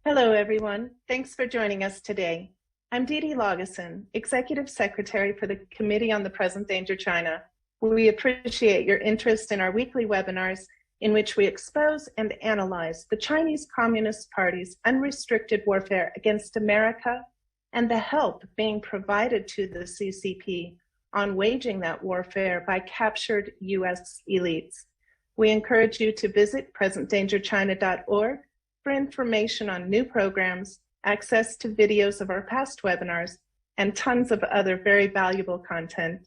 Hello, everyone. Thanks for joining us today. I'm Dee Dee Laugesen, Executive Secretary for the Committee on the Present Danger China. We appreciate your interest in our weekly webinars in which we expose and analyze the Chinese Communist Party's unrestricted warfare against America and the help being provided to the CCP on waging that warfare by captured U.S. elites. We encourage you to visit presentdangerchina.org for information on new programs, access to videos of our past webinars, and tons of other very valuable content.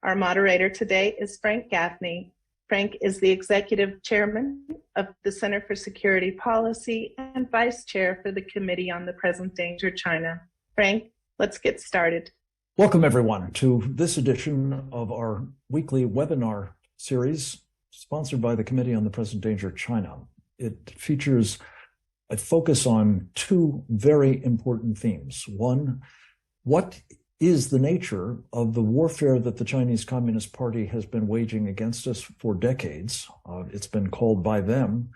Our moderator today is Frank Gaffney. Frank is the Executive Chairman of the Center for Security Policy and Vice Chair for the Committee on the Present Danger China. Frank, let's get started. Welcome, everyone, to this edition of our weekly webinar series sponsored by the Committee on the Present Danger China. It features a focus on two very important themes. One, what is the nature of the warfare that the Chinese Communist Party has been waging against us for decades? It's been called by them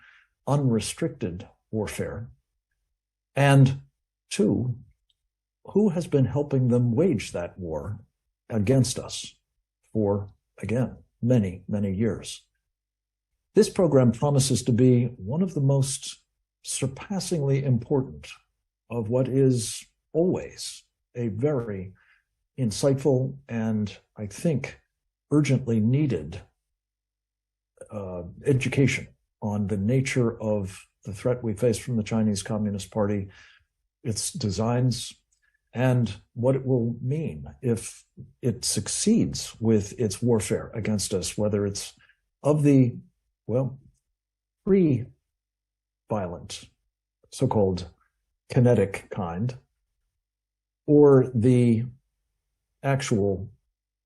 unrestricted warfare. And two, who has been helping them wage that war against us for, again, many, many years? This program promises to be one of the most surpassingly important of what is always a very insightful and, I think, urgently needed education on the nature of the threat we face from the Chinese Communist Party, its designs, and what it will mean if it succeeds with its warfare against us, whether it's of the, well, pre-violent, so-called kinetic kind, or the actual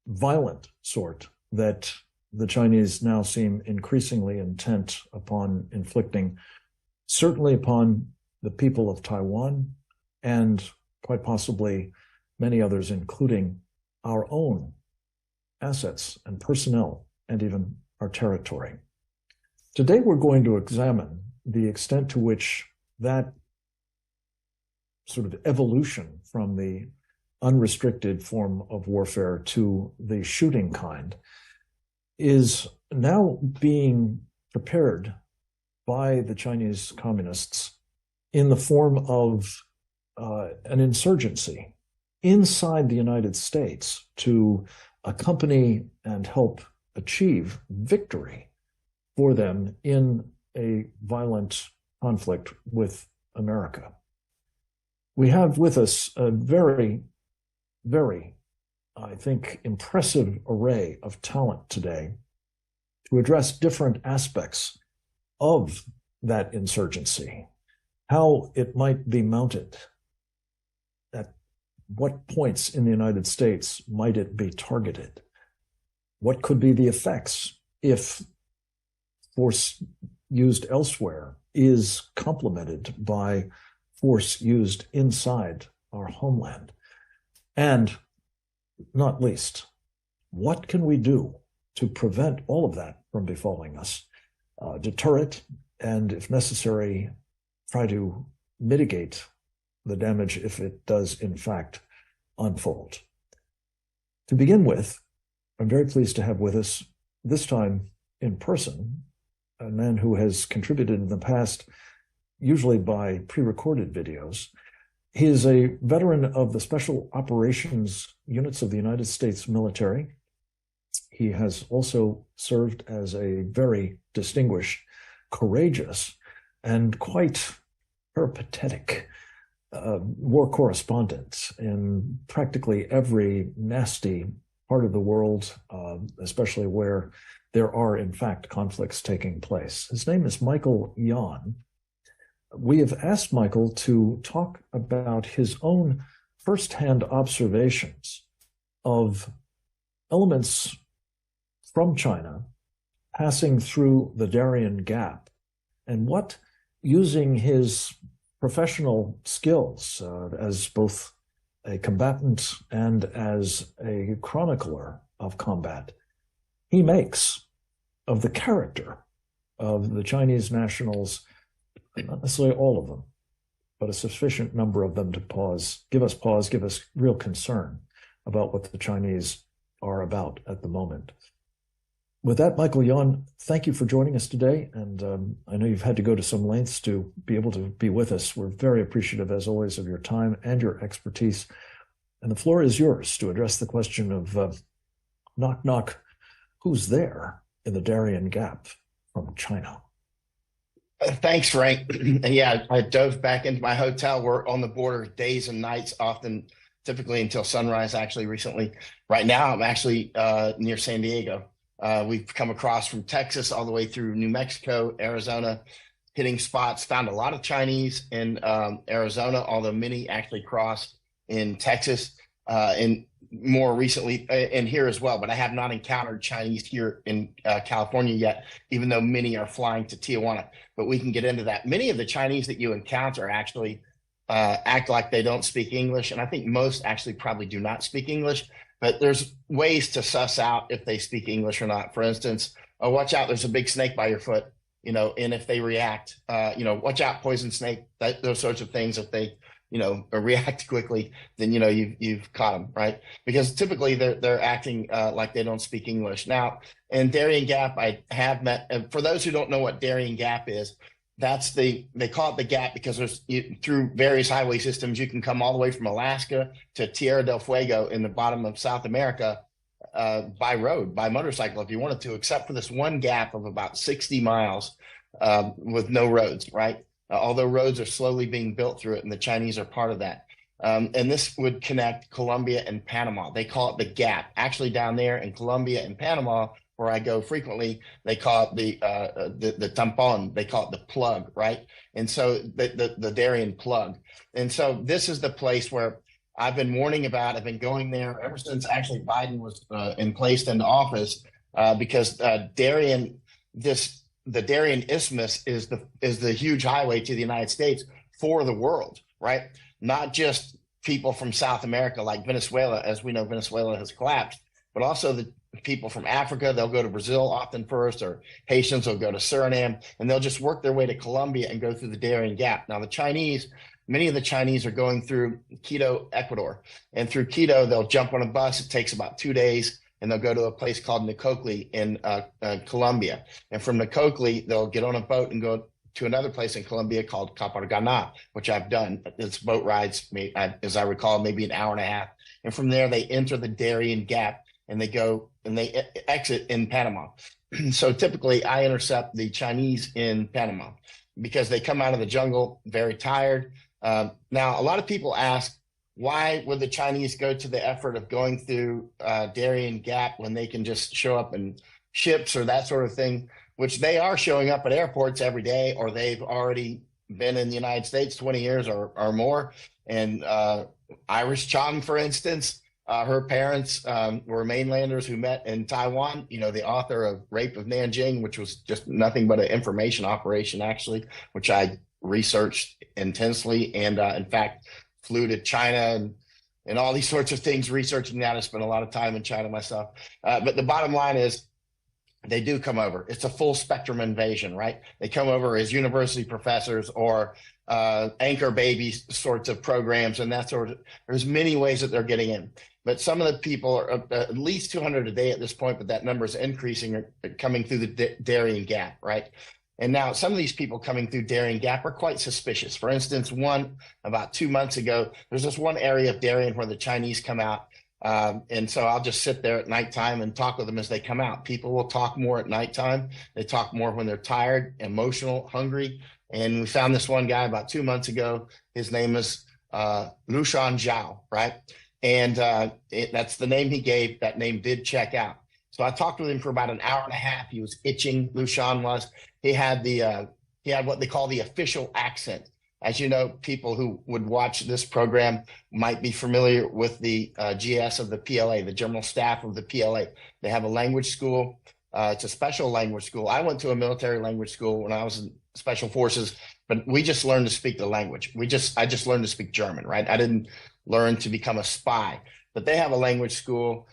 violent sort that the Chinese now seem increasingly intent upon inflicting, certainly upon the people of Taiwan and quite possibly many others, including our own assets and personnel and even our territory. Today, we're going to examine the extent to which that sort of evolution from the unrestricted form of warfare to the shooting kind is now being prepared by the Chinese communists in the form of an insurgency inside the United States to accompany and help achieve victory for them in a violent conflict with America. We have with us a very, very, I think, impressive array of talent today to address different aspects of that insurgency, how it might be mounted, at what points in the United States might it be targeted, what could be the effects if force used elsewhere is complemented by force used inside our homeland. And not least, what can we do to prevent all of that from befalling us, deter it, and if necessary, try to mitigate the damage if it does in fact unfold. To begin with, I'm very pleased to have with us, this time in person, a man who has contributed in the past, usually by pre-recorded videos. He is a veteran of the Special Operations Units of the United States military. He has also served as a very distinguished, courageous, and quite peripatetic war correspondent in practically every nasty part of the world, especially where there are, in fact, conflicts taking place. His name is Michael Yon. We have asked Michael to talk about his own firsthand observations of elements from China passing through the Darien Gap and what, using his professional skills as both a combatant and as a chronicler of combat, he makes of the character of the Chinese nationals, not necessarily all of them, but a sufficient number of them to give us real concern about what the Chinese are about at the moment. With that, Michael Yon, thank you for joining us today. And I know you've had to go to some lengths to be able to be with us. We're very appreciative, as always, of your time and your expertise. And the floor is yours to address the question of knock, knock, who's there in the Darien Gap from China? Thanks, Frank. Yeah, I dove back into my hotel. We're on the border days and nights, typically until sunrise, actually, recently. Right now, I'm actually near San Diego. We've come across from Texas all the way through New Mexico, Arizona, hitting spots, found a lot of Chinese in Arizona, although many actually crossed in Texas and more recently and here as well. But I have not encountered Chinese here in California yet, even though many are flying to Tijuana. But we can get into that. Many of the Chinese that you encounter actually act like they don't speak English. And I think most actually probably do not speak English. But there's ways to suss out if they speak English or not. For instance, watch out, there's a big snake by your foot, and if they react, watch out, poison snake, those sorts of things. If they, react quickly, then, you've caught them, right? Because typically they're acting like they don't speak English. Now, in Darien Gap, I have met, and for those who don't know what Darien Gap is, they call it the Gap because through various highway systems, you can come all the way from Alaska to Tierra del Fuego in the bottom of South America by road, by motorcycle, if you wanted to, except for this one gap of about 60 miles with no roads, right? Although roads are slowly being built through it, and the Chinese are part of that. And this would connect Colombia and Panama. They call it the Gap. Actually, down there in Colombia and Panama, where I go frequently, they call it the tampon. They call it the plug, right? And so the Darien plug. And so this is the place where I've been warning about. I've been going there ever since actually Biden was placed into office because the Darien Isthmus is the huge highway to the United States for the world, right? Not just people from South America like Venezuela. As we know, Venezuela has collapsed, but also the people from Africa. They'll go to Brazil often first, or Haitians will go to Suriname, and they'll just work their way to Colombia and go through the Darien Gap. Now, many of the Chinese are going through Quito, Ecuador, and through Quito, they'll jump on a bus. It takes about 2 days, and they'll go to a place called Nicocli in Colombia. And from Nicocli, they'll get on a boat and go to another place in Colombia called Capargana, which I've done. It's boat rides, as I recall, maybe an hour and a half. And from there, they enter the Darien Gap, and they exit in Panama. So typically I intercept the Chinese in Panama because they come out of the jungle very tired. Now, a lot of people ask, why would the Chinese go to the effort of going through Darien Gap when they can just show up in ships or that sort of thing, which they are showing up at airports every day, or they've already been in the United States 20 years or more. And Iris Chong, for instance, her parents were mainlanders who met in Taiwan, the author of Rape of Nanjing, which was just nothing but an information operation, actually, which I researched intensely. And in fact, flew to China and all these sorts of things, researching that. I spent a lot of time in China myself. But the bottom line is they do come over. It's a full spectrum invasion, right? They come over as university professors or anchor baby sorts of programs and that sort of, there's many ways that they're getting in. But some of the people are at least 200 a day at this point, but that number is increasing, are coming through the Darien Gap, right? And now some of these people coming through Darien Gap are quite suspicious. For instance, about 2 months ago, there's this one area of Darien where the Chinese come out. And so I'll just sit there at nighttime and talk with them as they come out. People will talk more at nighttime. They talk more when they're tired, emotional, hungry. And we found this one guy about 2 months ago. His name is Lushan Zhao, right? And that's the name he gave. That name did check out. So I talked with him for about an hour and a half. He was itching. Lushan was. He had what they call the official accent. As you know, people who would watch this program might be familiar with the GS of the PLA, the General Staff of the PLA. They have a language school. It's a special language school. I went to a military language school when I was in Special Forces, but we just learned to speak the language. I just learned to speak German, right? I didn't learn to become a spy. But they have a language school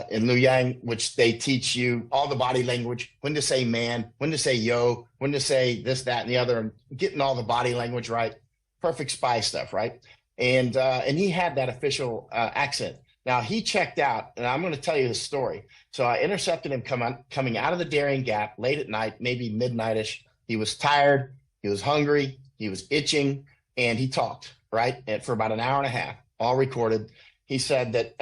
in Luoyang, which they teach you all the body language, when to say man, when to say yo, when to say this, that, and the other, and getting all the body language right. perfect spy stuff, right? And he had that official accent. Now he checked out, and I'm going to tell you his story. So I intercepted him coming out of the Darien Gap late at night, maybe midnightish. He was tired, he was hungry, he was itching, and he talked, right? And for about an hour and a half, all recorded. He said that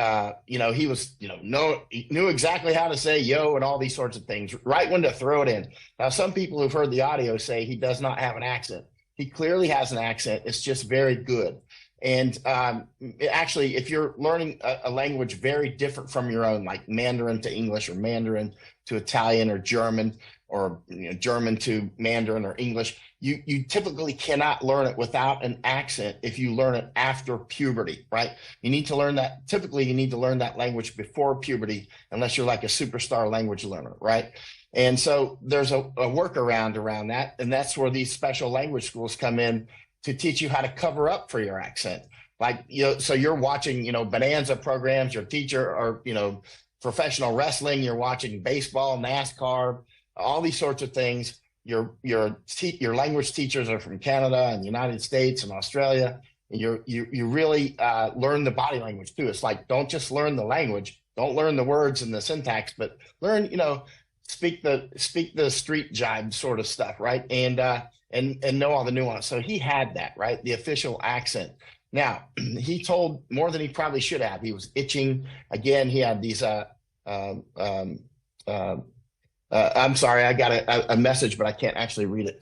he was, he knew exactly how to say yo and all these sorts of things, right when to throw it in. Now, some people who've heard the audio say he does not have an accent. He clearly has an accent. It's just very good. And actually, if you're learning a language very different from your own, like Mandarin to English or Mandarin to Italian or German, or German to Mandarin or English, you typically cannot learn it without an accent if you learn it after puberty, right? You need to learn that. Typically, you need to learn that language before puberty, unless you're like a superstar language learner, right? And so there's a workaround around that, and that's where these special language schools come in to teach you how to cover up for your accent. Like, so you're watching, Bonanza programs, your teacher, or, professional wrestling, you're watching baseball, NASCAR, all these sorts of things. Your language teachers are from Canada and the United States and Australia. And you really learn the body language too. It's like, don't just learn the language, don't learn the words and the syntax, but learn, speak the street jive sort of stuff, right? And know all the nuance. So he had that, right? The official accent. Now, he told more than he probably should have. He was itching. Again, he had these, I'm sorry, I got a message, but I can't actually read it.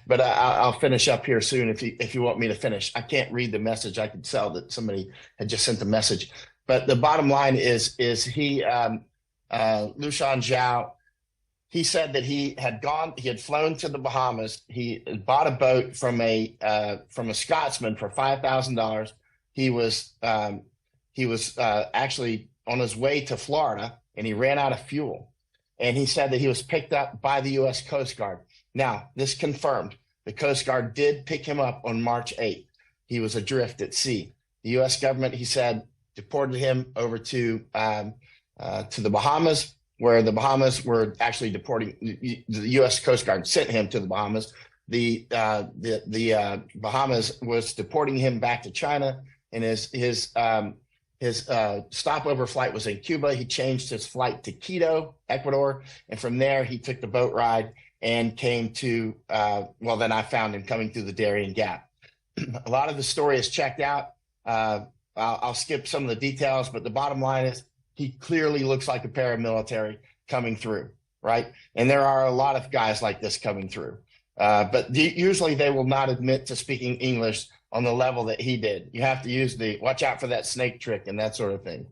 But I'll finish up here soon if you want me to finish. I can't read the message. I could tell that somebody had just sent the message. But the bottom line is he, Lushan Zhao, he said that he had flown to the Bahamas. He bought a boat from a Scotsman for $5,000. He was actually on his way to Florida, and he ran out of fuel. And he said that he was picked up by the U.S. Coast Guard. Now, this confirmed. The Coast Guard did pick him up on March 8th. He was adrift at sea. The U.S. government, he said, deported him over to the Bahamas, where the Bahamas were actually deporting. The U.S. Coast Guard sent him to the Bahamas. The Bahamas was deporting him back to China, and his stopover flight was in Cuba. He changed his flight to Quito, Ecuador, and from there he took the boat ride and came to. Then I found him coming through the Darien Gap. A lot of the story is checked out. I'll skip some of the details, but the bottom line is, he clearly looks like a paramilitary coming through, right? And there are a lot of guys like this coming through. But usually they will not admit to speaking English on the level that he did. You have to use watch out for that snake trick and that sort of thing.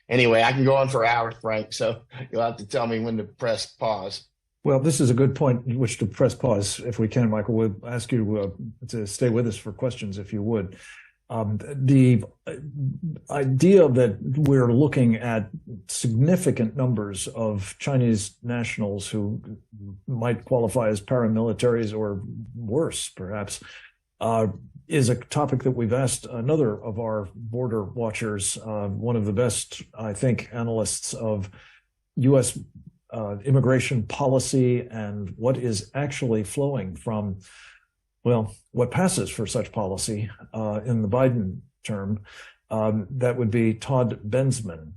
Anyway, I can go on for hours, Frank, so you'll have to tell me when to press pause. Well, this is a good point in which to press pause, if we can, Michael. We'll ask you to stay with us for questions, if you would. The idea that we're looking at significant numbers of Chinese nationals who might qualify as paramilitaries or worse, perhaps, is a topic that we've asked another of our border watchers, one of the best, I think, analysts of U.S. Immigration policy and what is actually flowing from what passes for such policy in the Biden term. That would be Todd Bensman.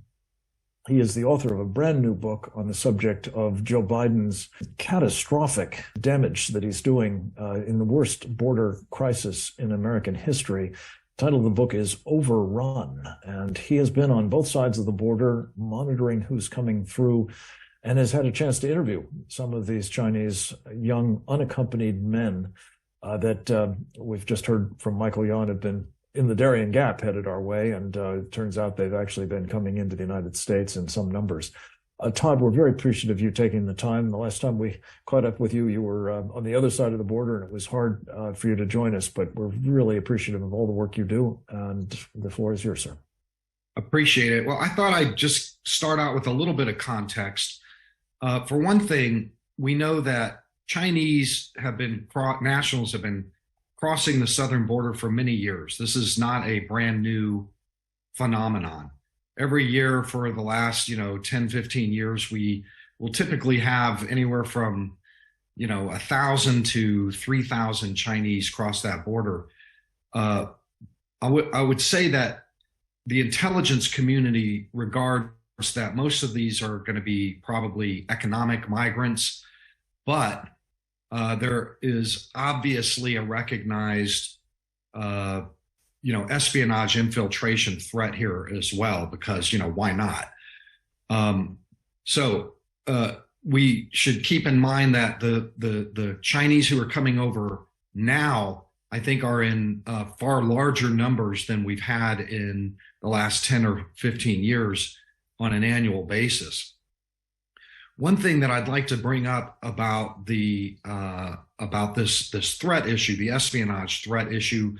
He is the author of a brand new book on the subject of Joe Biden's catastrophic damage that he's doing in the worst border crisis in American history. The title of the book is Overrun, and he has been on both sides of the border monitoring who's coming through and has had a chance to interview some of these Chinese young unaccompanied men that we've just heard from Michael Yon have been in the Darien Gap headed our way, and it turns out they've actually been coming into the United States in some numbers. Todd, we're very appreciative of you taking the time. The last time we caught up with you, you were on the other side of the border, and it was hard for you to join us, but we're really appreciative of all the work you do, and the floor is yours, sir. Appreciate it. Well, I thought I'd just start out with a little bit of context. For one thing, we know that Chinese nationals have been crossing the southern border for many years. This is not a brand new phenomenon. Every year for the last, 10, 15 years, we will typically have anywhere from, 1,000 to 3,000 Chinese cross that border. I would say that the intelligence community regards that most of these are going to be probably economic migrants, but there is obviously a recognized, espionage infiltration threat here as well, because, why not? So we should keep in mind that the Chinese who are coming over now, I think, are in far larger numbers than we've had in the last 10 or 15 years on an annual basis. One thing that I'd like to bring up about about this threat issue, the espionage threat issue,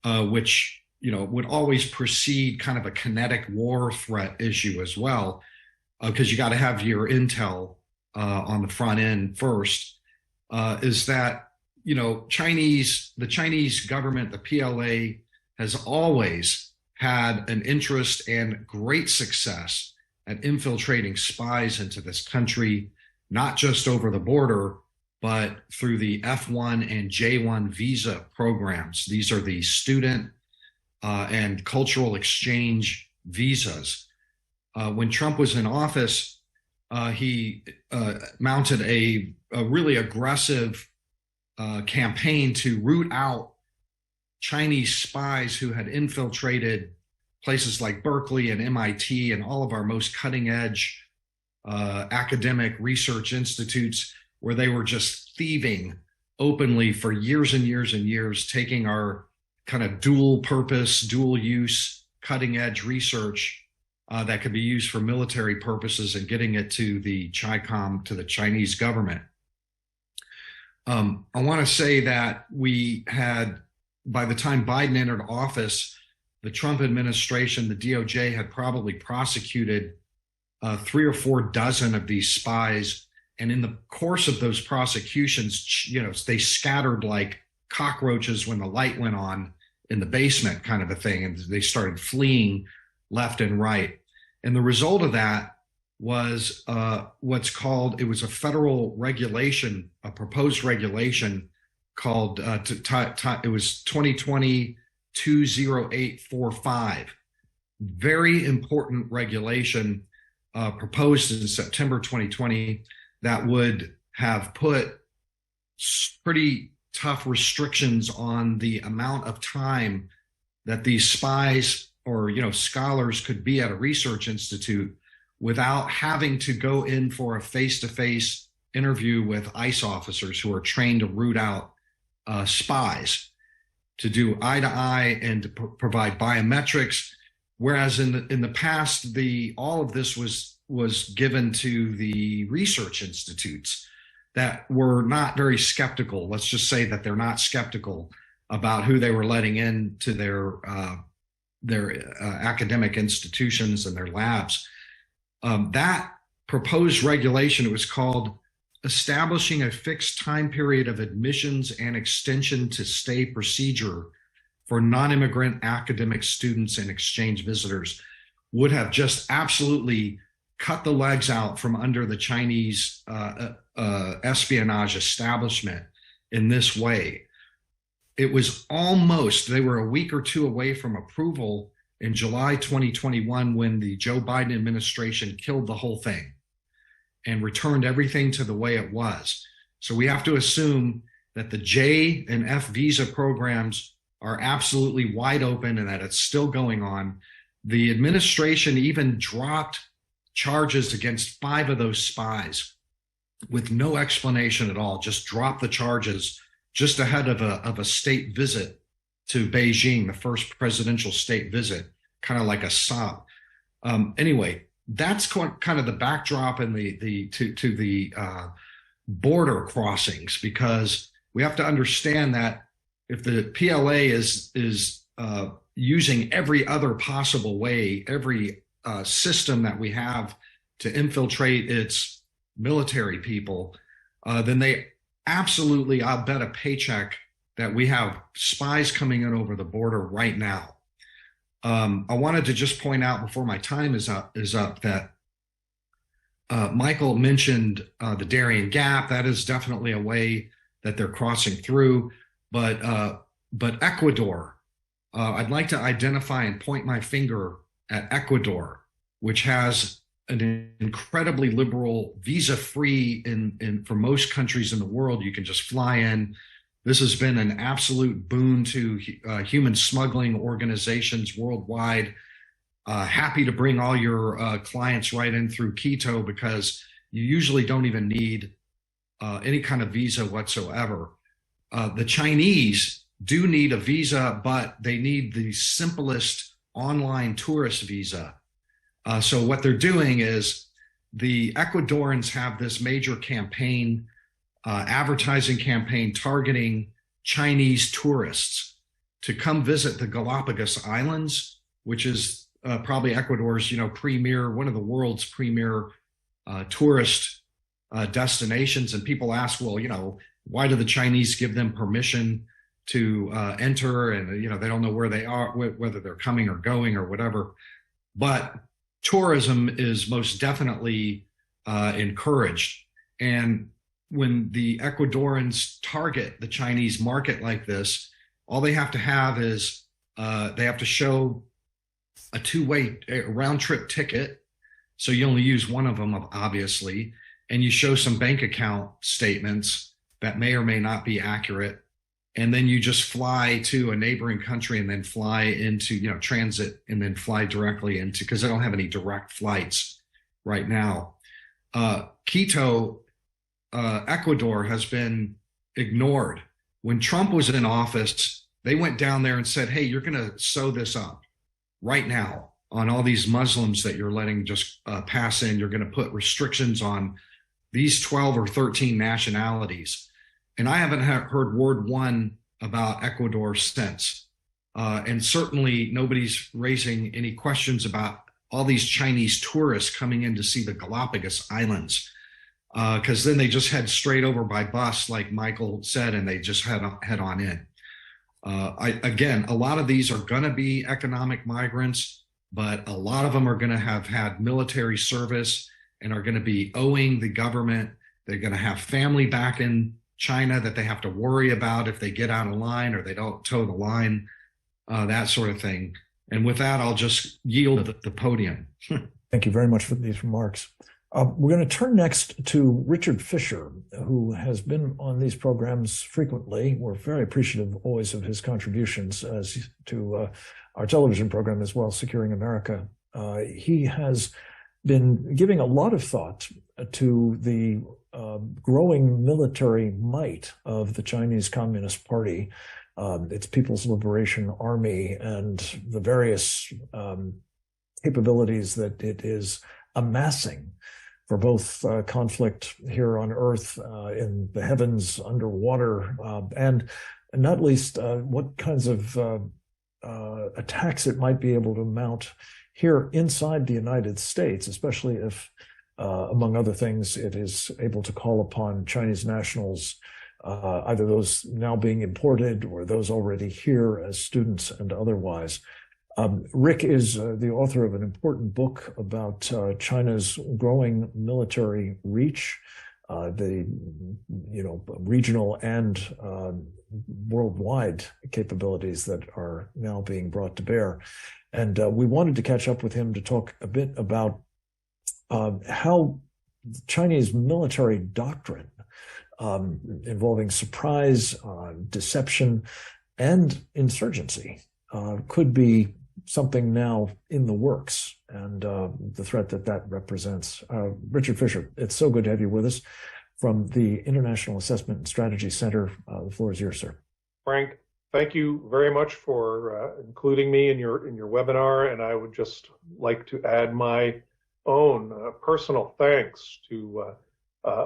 which would always precede kind of a kinetic war threat issue as well, because you got to have your intel on the front end first, is that the Chinese government, the PLA, has always had an interest and great success at infiltrating spies into this country, not just over the border, but through the F1 and J1 visa programs. These are the student and cultural exchange visas. When Trump was in office, he mounted a really aggressive campaign to root out Chinese spies who had infiltrated places like Berkeley and MIT and all of our most cutting edge academic research institutes, where they were just thieving openly for years and years and years, taking our kind of dual purpose, dual use, cutting edge research that could be used for military purposes and getting it to the CHICOM, to the Chinese government. I want to say that we had, by the time Biden entered office, the Trump administration, the DOJ, had probably prosecuted 3 or 4 dozen of these spies. And in the course of those prosecutions, they scattered like cockroaches when the light went on in the basement, kind of a thing. And they started fleeing left and right. And the result of that was what's called, it was a federal regulation, a proposed regulation called, it was 2020-20845. Very important regulation proposed in September 2020 that would have put pretty tough restrictions on the amount of time that these spies or scholars could be at a research institute without having to go in for a face-to-face interview with ICE officers who are trained to root out spies, to do eye-to-eye and to provide biometrics. Whereas in the past, all of this was given to the research institutes that were not very skeptical. Let's just say that they're not skeptical about who they were letting into their academic institutions and their labs. That proposed regulation, it was called Establishing a Fixed Time Period of Admissions and Extension to Stay Procedure for Non-Immigrant Academic Students and Exchange Visitors, would have just absolutely cut the legs out from under the Chinese espionage establishment in this way. It was almost, they were a week or two away from approval in July 2021 when the Joe Biden administration killed the whole thing and returned everything to the way it was. So we have to assume that the J and F visa programs are absolutely wide open and that it's still going on. The administration even dropped charges against 5 of those spies with no explanation at all, just dropped the charges just ahead of a state visit to Beijing, the first presidential state visit, kind of like a sop. Anyway, that's kind of the backdrop and the border crossings, because we have to understand that if the PLA is using every other possible way, every system that we have to infiltrate its military people, then they absolutely, I'll bet a paycheck that we have spies coming in over the border right now. I wanted to just point out before my time is up that Michael mentioned the Darien Gap. That is definitely a way that they're crossing through. But Ecuador I'd like to identify and point my finger at Ecuador, which has an incredibly liberal visa-free for most countries in the world. You can just fly in. This has been an absolute boon to human smuggling organizations worldwide. Happy to bring all your clients right in through Quito because you usually don't even need any kind of visa whatsoever. The Chinese do need a visa, but they need the simplest online tourist visa. So what they're doing is the Ecuadorians have this major campaign, advertising campaign targeting Chinese tourists to come visit the Galapagos Islands, which is probably Ecuador's, premier, one of the world's premier tourist destinations. And people ask, well, why do the Chinese give them permission to enter? And, they don't know where they are, whether they're coming or going or whatever. But tourism is most definitely encouraged. And when the Ecuadorians target the Chinese market like this, all they have to have is they have to show a two-way round-trip ticket. So you only use one of them, obviously, and you show some bank account statements that may or may not be accurate. And then you just fly to a neighboring country and then fly into, transit and then fly directly into, because they don't have any direct flights right now. Quito, Ecuador has been ignored. When Trump was in office, they went down there and said, hey, you're going to sew this up right now on all these Muslims that you're letting just pass in. You're going to put restrictions on these 12 or 13 nationalities. And I haven't heard word one about Ecuador since. And certainly nobody's raising any questions about all these Chinese tourists coming in to see the Galapagos Islands. Because then they just head straight over by bus, like Michael said, and they just head on in. Again, a lot of these are going to be economic migrants, but a lot of them are going to have had military service and are going to be owing the government. They're going to have family back in China that they have to worry about if they get out of line or they don't toe the line, that sort of thing. And with that, I'll just yield the podium. Thank you very much for these remarks. We're going to turn next to Richard Fisher, who has been on these programs frequently. We're very appreciative always of his contributions to our television program as well, Securing America. He has been giving a lot of thought to the growing military might of the Chinese Communist Party, its People's Liberation Army, and the various capabilities that it is amassing for both conflict here on Earth, in the heavens, underwater, and not least what kinds of attacks it might be able to mount here inside the United States, especially if, among other things, it is able to call upon Chinese nationals, either those now being imported or those already here as students and otherwise. Rick is the author of an important book about China's growing military reach, the regional and worldwide capabilities that are now being brought to bear. And we wanted to catch up with him to talk a bit about how Chinese military doctrine involving surprise, deception, and insurgency could be something now in the works, and the threat that represents. Richard Fisher, it's so good to have you with us from the International Assessment and Strategy Center. The floor is yours, sir. Frank, thank you very much for including me in your webinar, and I would just like to add my own personal thanks to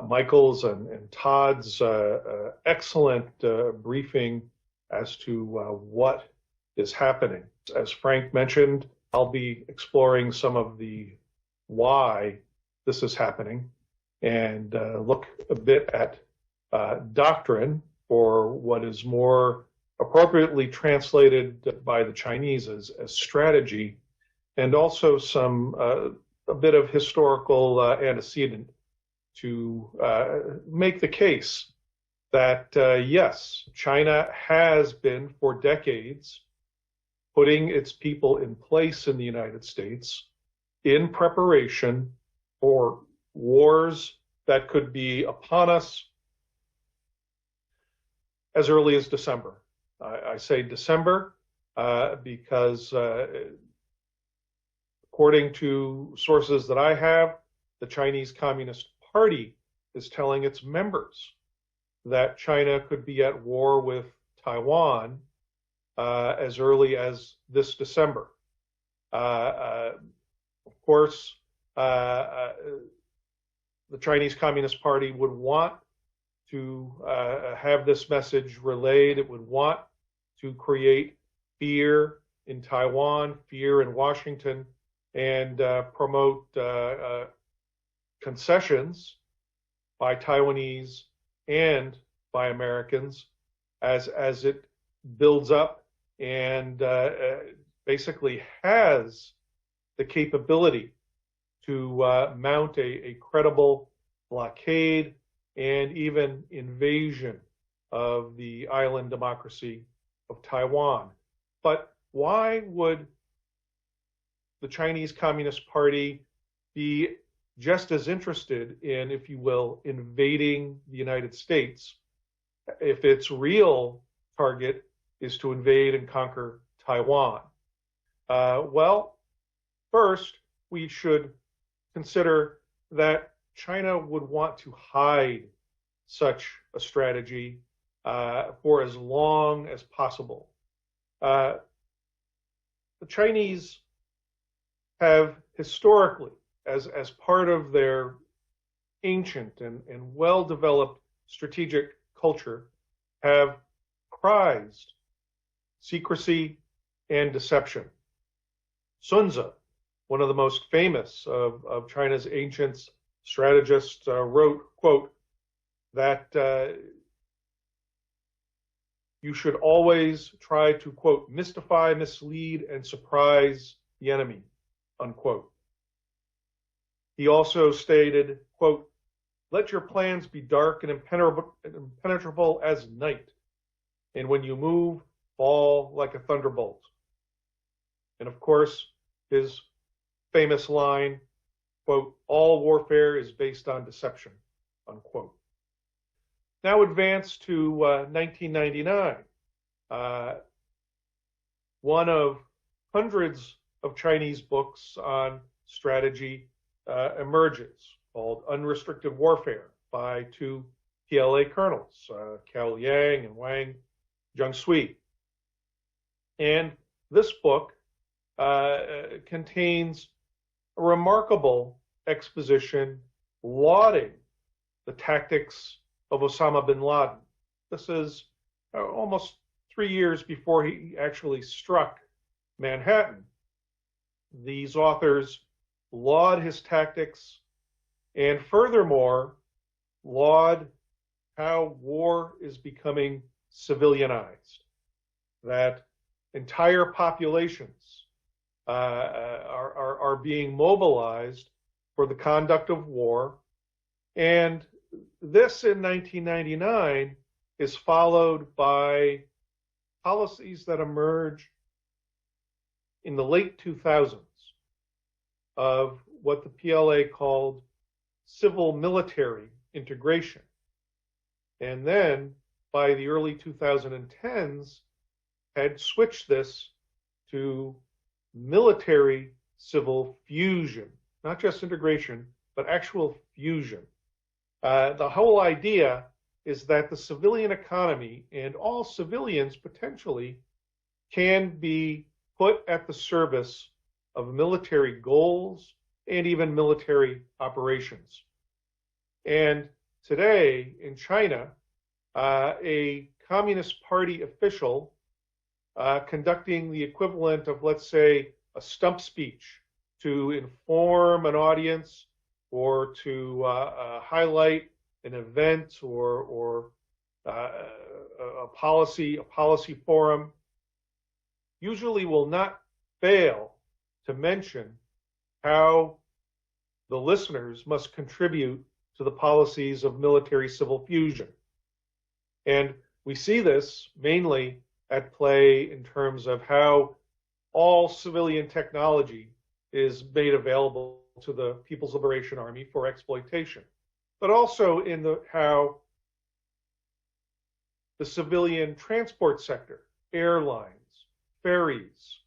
Michael's and Todd's excellent briefing as to what is happening. As Frank mentioned, I'll be exploring some of the why this is happening and look a bit at doctrine, or what is more appropriately translated by the Chinese as strategy, and also some a bit of historical antecedent to make the case that yes, China has been for decades putting its people in place in the United States in preparation for wars that could be upon us as early as December. I say December because according to sources that I have, the Chinese Communist Party is telling its members that China could be at war with Taiwan as early as this December. Of course, the Chinese Communist Party would want to have this message relayed. It would want to create fear in Taiwan, fear in Washington, and promote concessions by Taiwanese and by Americans as it builds up and basically has the capability to mount a credible blockade and even invasion of the island democracy of Taiwan. But why would the Chinese Communist Party be just as interested in, if you will, invading the United States if its real target is to invade and conquer Taiwan? Well, first, we should consider that China would want to hide such a strategy for as long as possible. The Chinese have historically, as part of their ancient and well-developed strategic culture, have prized secrecy and deception. Sun Tzu, one of the most famous of China's ancient strategists, wrote, quote, that you should always try to, quote, mystify, mislead, and surprise the enemy, unquote. He also stated, quote, let your plans be dark and impenetrable as night, and when you move, fall like a thunderbolt. And of course, his famous line, quote, all warfare is based on deception, unquote. Now advance to 1999. One of hundreds of Chinese books on strategy emerges, called Unrestricted Warfare by two PLA colonels, Cao Liang and Wang Jingsui. And this book contains a remarkable exposition lauding the tactics of Osama bin Laden. This is almost 3 years before he actually struck Manhattan. These authors laud his tactics and furthermore laud how war is becoming civilianized, that entire populations are being mobilized for the conduct of war. And this in 1999 is followed by policies that emerge in the late 2000s of what the PLA called civil military integration. And then by the early 2010s had switched this to military civil fusion, not just integration, but actual fusion. The whole idea is that the civilian economy and all civilians potentially can be put at the service of military goals and even military operations. And today in China, a Communist Party official conducting the equivalent of, let's say, a stump speech to inform an audience or to highlight an event or a policy forum, usually will not fail to mention how the listeners must contribute to the policies of military civil fusion. And we see this mainly at play in terms of how all civilian technology is made available to the People's Liberation Army for exploitation, but also in how the civilian transport sector, airlines, ferries,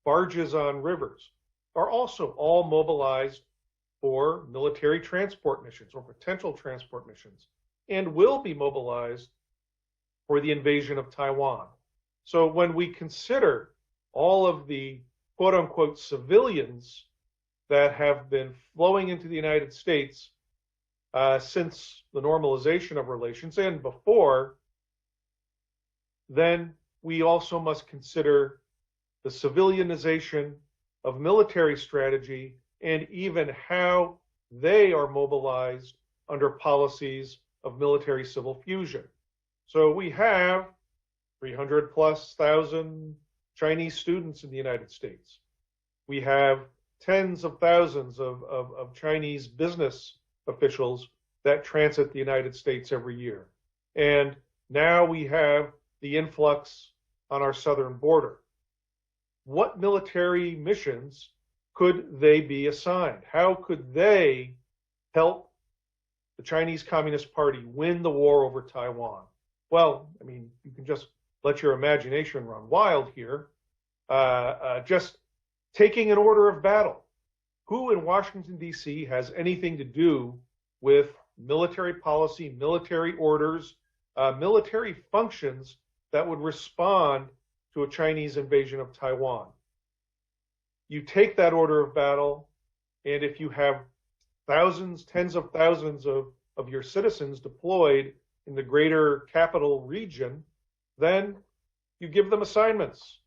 barges on rivers, are also all mobilized for military transport missions or potential transport missions, and will be mobilized for the invasion of Taiwan. So when we consider all of the quote unquote civilians that have been flowing into the United States since the normalization of relations and before, then we also must consider the civilianization of military strategy and even how they are mobilized under policies of military civil fusion. So we have 300,000+ Chinese students in the United States. We have tens of thousands of Chinese business officials that transit the United States every year. And now we have the influx on our southern border. What military missions could they be assigned? How could they help the Chinese Communist Party win the war over Taiwan? Well, I mean, you can just let your imagination run wild here. Just taking an order of battle. Who in Washington, D.C. has anything to do with military policy, military orders, military functions that would respond to a Chinese invasion of Taiwan? You take that order of battle, and if you have thousands, tens of thousands of your citizens deployed in the greater capital region, then you give them assignments.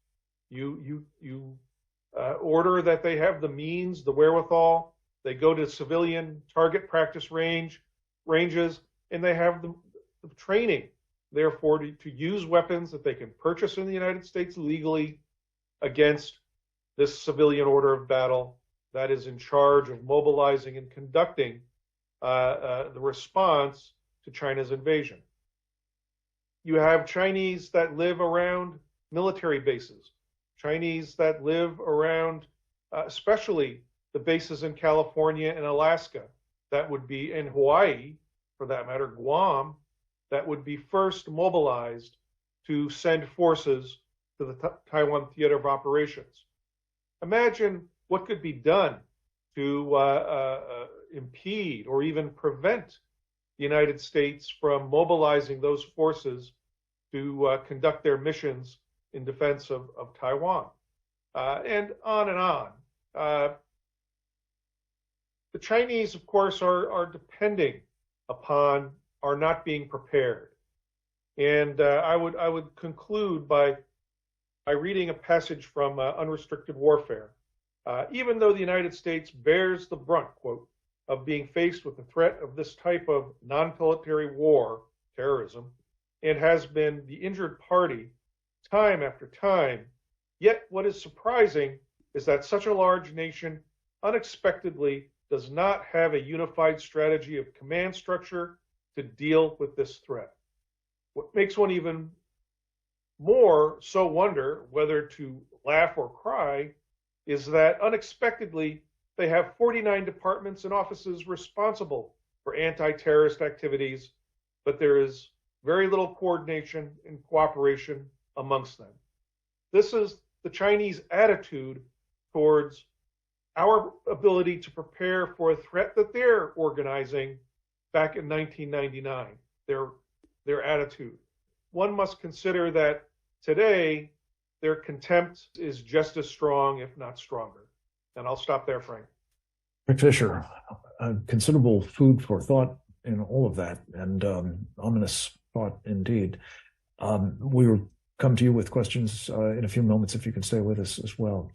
You order that they have the means, the wherewithal. They go to civilian target practice ranges, and they have the training, therefore, to use weapons that they can purchase in the United States legally against this civilian order of battle that is in charge of mobilizing and conducting the response to China's invasion. You have Chinese that live around military bases, Chinese that live around especially the bases in California and Alaska, that would be in Hawaii, for that matter, Guam, that would be first mobilized to send forces to the Taiwan Theater of Operations. Imagine what could be done to impede or even prevent the United States from mobilizing those forces to conduct their missions in defense of Taiwan, and on and on. The Chinese, of course, are depending upon our not being prepared. And I would conclude by reading a passage from Unrestricted Warfare. Even though the United States bears the brunt, quote, of being faced with the threat of this type of non-military war, terrorism, and has been the injured party time after time, yet what is surprising is that such a large nation unexpectedly does not have a unified strategy of command structure to deal with this threat. What makes one even more so wonder whether to laugh or cry is that unexpectedly they have 49 departments and offices responsible for anti-terrorist activities, but there is very little coordination and cooperation amongst them. This is the Chinese attitude towards our ability to prepare for a threat that they're organizing back in 1999, their attitude. One must consider that today their contempt is just as strong, if not stronger. And I'll stop there, Frank. Rick Fisher, considerable food for thought in all of that, and ominous thought indeed. We will come to you with questions in a few moments if you can stay with us as well.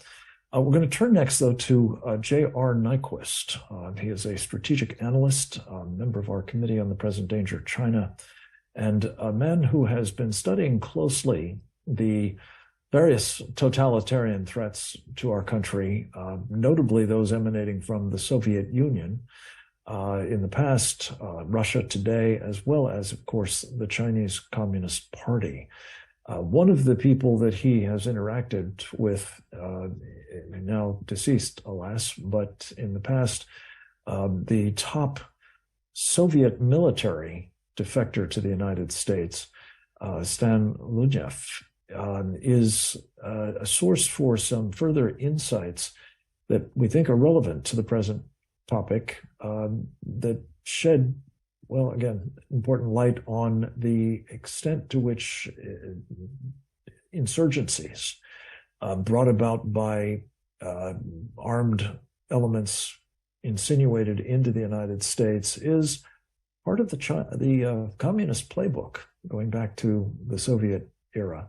We're going to turn next, though, to J.R. Nyquist. He is a strategic analyst, member of our Committee on the Present Danger of China, and a man who has been studying closely the various totalitarian threats to our country, notably those emanating from the Soviet Union in the past, Russia today, as well as, of course, the Chinese Communist Party. One of the people that he has interacted with, now deceased, alas, but in the past, the top Soviet military defector to the United States, Stan Lunev, is a source for some further insights that we think are relevant to the present topic, that shed, well, again, important light on the extent to which insurgencies brought about by armed elements insinuated into the United States is part of the communist playbook going back to the Soviet era.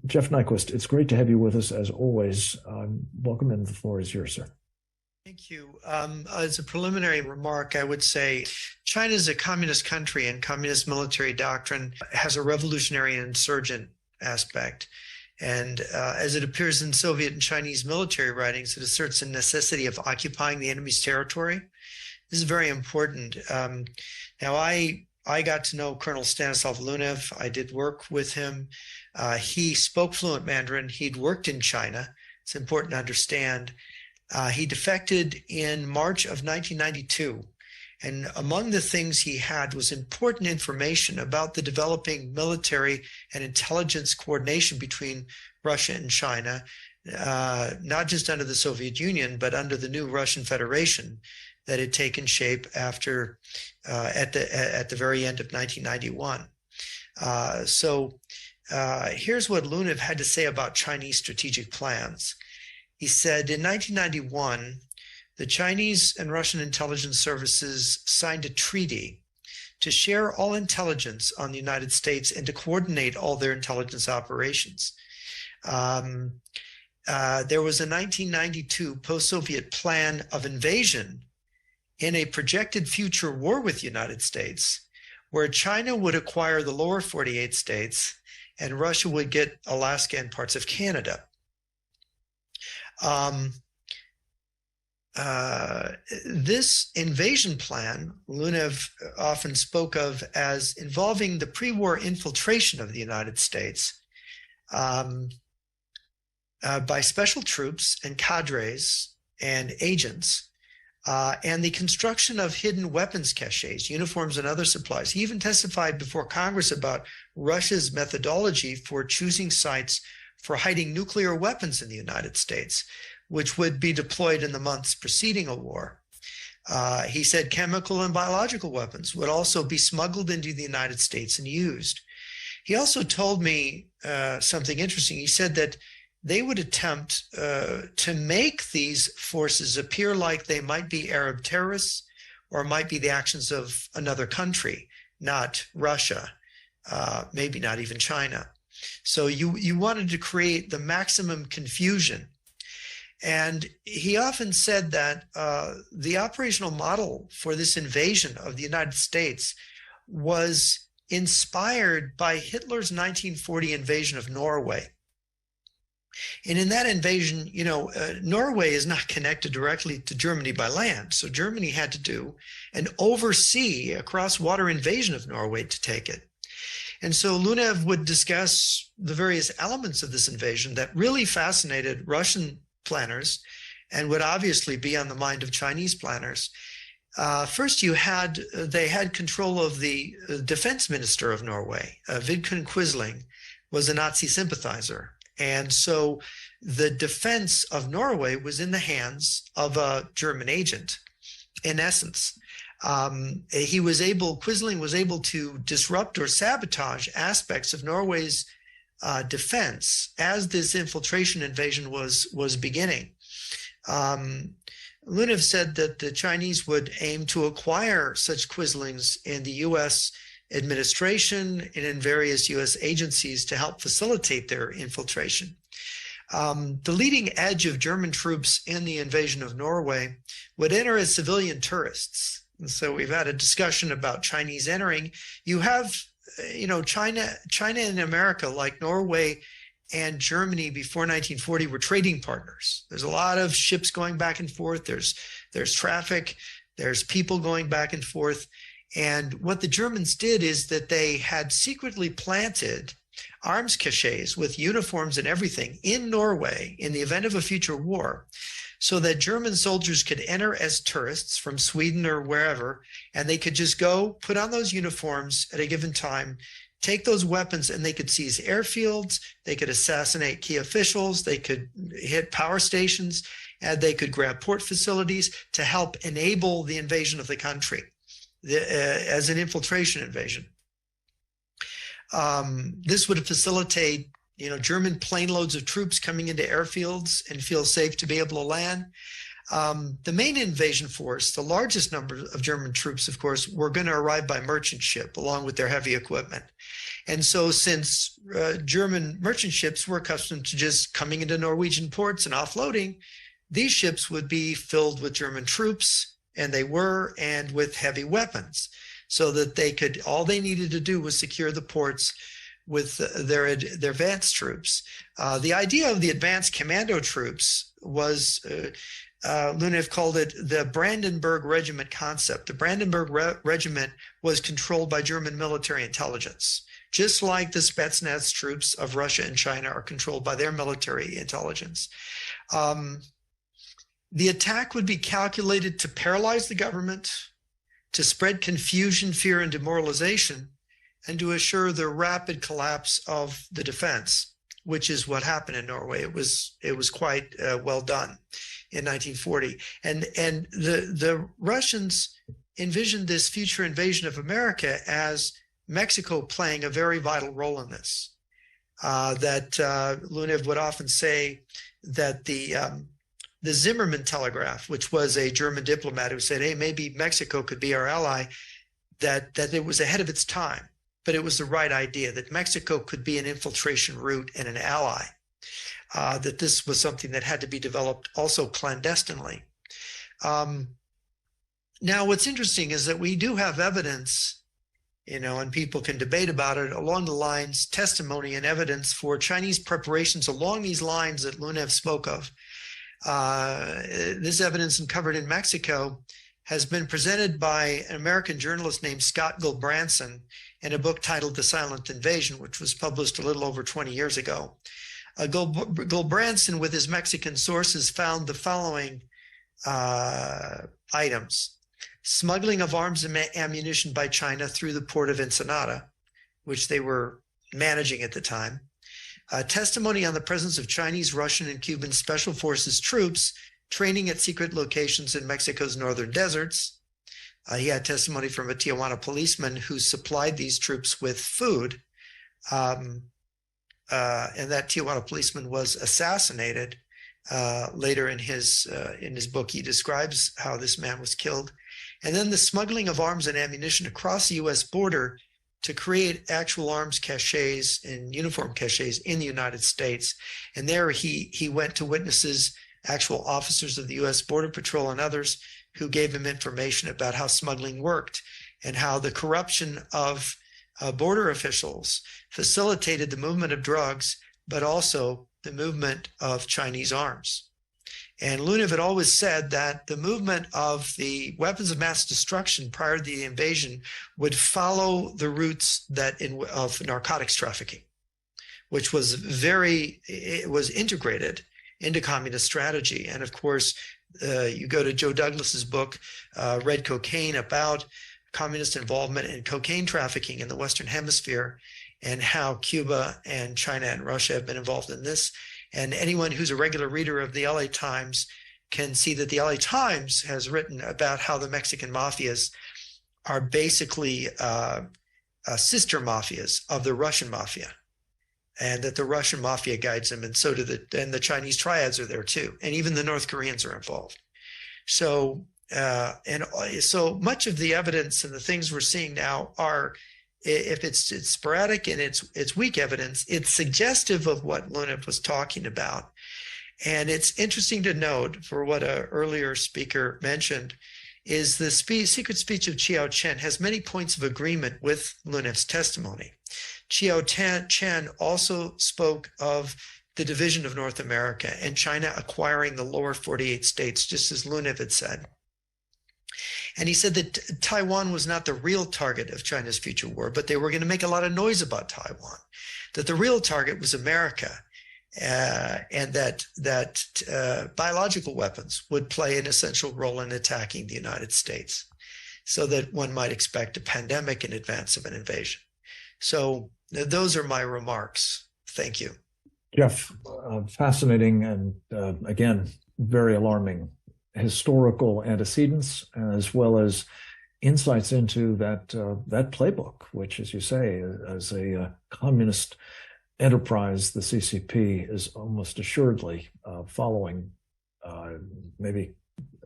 Jeff Nyquist, it's great to have you with us as always. Welcome, and the floor is yours, sir. Thank you. As a preliminary remark, I would say China is a communist country, and communist military doctrine has a revolutionary and insurgent aspect. And as it appears in Soviet and Chinese military writings, it asserts the necessity of occupying the enemy's territory. This is very important. Now, I got to know Colonel Stanislav Lunev. I did work with him. He spoke fluent Mandarin. He'd worked in China. It's important to understand. He defected in March of 1992. And among the things he had was important information about the developing military and intelligence coordination between Russia and China, not just under the Soviet Union, but under the new Russian Federation that had taken shape after at the very end of 1991. Here's what Lunev had to say about Chinese strategic plans. He said, in 1991, the Chinese and Russian intelligence services signed a treaty to share all intelligence on the United States and to coordinate all their intelligence operations. There was a 1992 post-Soviet plan of invasion in a projected future war with the United States, where China would acquire the lower 48 states and Russia would get Alaska and parts of Canada. This invasion plan, Lunev often spoke of as involving the pre-war infiltration of the United States by special troops and cadres and agents, and the construction of hidden weapons caches, uniforms, and other supplies. He even testified before Congress about Russia's methodology for choosing sites for hiding nuclear weapons in the United States, which would be deployed in the months preceding a war. He said chemical and biological weapons would also be smuggled into the United States and used. He also told me something interesting. He said that they would attempt to make these forces appear like they might be Arab terrorists or might be the actions of another country, not Russia, maybe not even China. So you wanted to create the maximum confusion. And he often said that the operational model for this invasion of the United States was inspired by Hitler's 1940 invasion of Norway. And in that invasion, Norway is not connected directly to Germany by land. So Germany had to do an oversea, a cross-water invasion of Norway to take it. And so Lunev would discuss the various elements of this invasion that really fascinated Russian planners and would obviously be on the mind of Chinese planners. First, they had control of the defense minister of Norway. Vidkun Quisling was a Nazi sympathizer. And so the defense of Norway was in the hands of a German agent, in essence. Quisling was able to disrupt or sabotage aspects of Norway's defense as this infiltration invasion was beginning. Lunev said that the Chinese would aim to acquire such Quislings in the U.S. administration and in various U.S. agencies to help facilitate their infiltration. The leading edge of German troops in the invasion of Norway would enter as civilian tourists. And so we've had a discussion about Chinese entering. You have, China and America, like Norway and Germany before 1940, were trading partners. There's a lot of ships going back and forth. There's traffic. There's people going back and forth. And what the Germans did is that they had secretly planted arms caches with uniforms and everything in Norway in the event of a future war, so that German soldiers could enter as tourists from Sweden or wherever, and they could just go put on those uniforms at a given time, take those weapons, and they could seize airfields, they could assassinate key officials, they could hit power stations, and they could grab port facilities to help enable the invasion of the country as an infiltration invasion. This would facilitate, German plane loads of troops coming into airfields and feel safe to be able to land. The main invasion force, the largest number of German troops, of course, were going to arrive by merchant ship along with their heavy equipment. And so since German merchant ships were accustomed to just coming into Norwegian ports and offloading, these ships would be filled with German troops, and they were, and with heavy weapons, so that all they needed to do was secure the ports with their advanced troops. The idea of the advanced commando troops was, Lunev called it the Brandenburg Regiment concept. The Brandenburg Regiment was controlled by German military intelligence, just like the Spetsnaz troops of Russia and China are controlled by their military intelligence. The attack would be calculated to paralyze the government, to spread confusion, fear, and demoralization, and to assure the rapid collapse of the defense, which is what happened in Norway. It was quite well done in 1940. And the Russians envisioned this future invasion of America as Mexico playing a very vital role in this. Lunev would often say that the Zimmermann telegraph, which was a German diplomat who said, hey, maybe Mexico could be our ally, that it was ahead of its time, but it was the right idea, that Mexico could be an infiltration route and an ally, that this was something that had to be developed also clandestinely. Now, what's interesting is that we do have evidence, and people can debate about it, along the lines, testimony and evidence for Chinese preparations along these lines that Lunev spoke of. This evidence uncovered in Mexico has been presented by an American journalist named Scott Gulbranson in a book titled The Silent Invasion, which was published a little over 20 years ago. Gulbranson, with his Mexican sources, found the following items: smuggling of arms and ammunition by China through the port of Ensenada, which they were managing at the time. Testimony on the presence of Chinese, Russian, and Cuban special forces troops training at secret locations in Mexico's northern deserts. He had testimony from a Tijuana policeman who supplied these troops with food. And that Tijuana policeman was assassinated. Later in his book, he describes how this man was killed. And then the smuggling of arms and ammunition across the U.S. border to create actual arms caches and uniform caches in the United States. And there he went to witnesses, actual officers of the U.S. Border Patrol and others, who gave him information about how smuggling worked and how the corruption of border officials facilitated the movement of drugs, but also the movement of Chinese arms. And Lunev had always said that the movement of the weapons of mass destruction prior to the invasion would follow the routes of narcotics trafficking, which was integrated into communist strategy. And of course, you go to Joe Douglas's book, Red Cocaine, about communist involvement in cocaine trafficking in the Western Hemisphere, and how Cuba and China and Russia have been involved in this. And anyone who's a regular reader of the LA Times can see that the LA Times has written about how the Mexican mafias are basically sister mafias of the Russian mafia, and that the Russian mafia guides them, and so do the Chinese triads are there too, and even the North Koreans are involved. So so much of the evidence and the things we're seeing now are, if it's sporadic and it's weak evidence, it's suggestive of what Lunev was talking about. And it's interesting to note, for what an earlier speaker mentioned, is the secret speech of Chiao Chen has many points of agreement with Lunev's testimony. Chiao Chen also spoke of the division of North America and China acquiring the lower 48 states, just as Lunev had said. And he said that Taiwan was not the real target of China's future war, but they were going to make a lot of noise about Taiwan, that the real target was America, and that biological weapons would play an essential role in attacking the United States, so that one might expect a pandemic in advance of an invasion. So those are my remarks. Thank you. Jeff, fascinating and again, very alarming historical antecedents, as well as insights into that playbook, which, as you say, as a communist enterprise, the CCP is almost assuredly following, maybe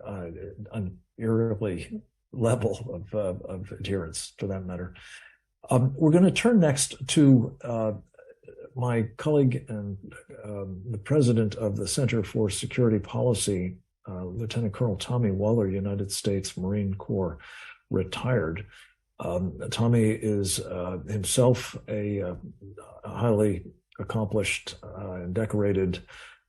an eerily level of adherence, for that matter. We're going to turn next to my colleague and the president of the Center for Security Policy, Lieutenant Colonel Tommy Waller, United States Marine Corps retired. Tommy is himself a highly accomplished and decorated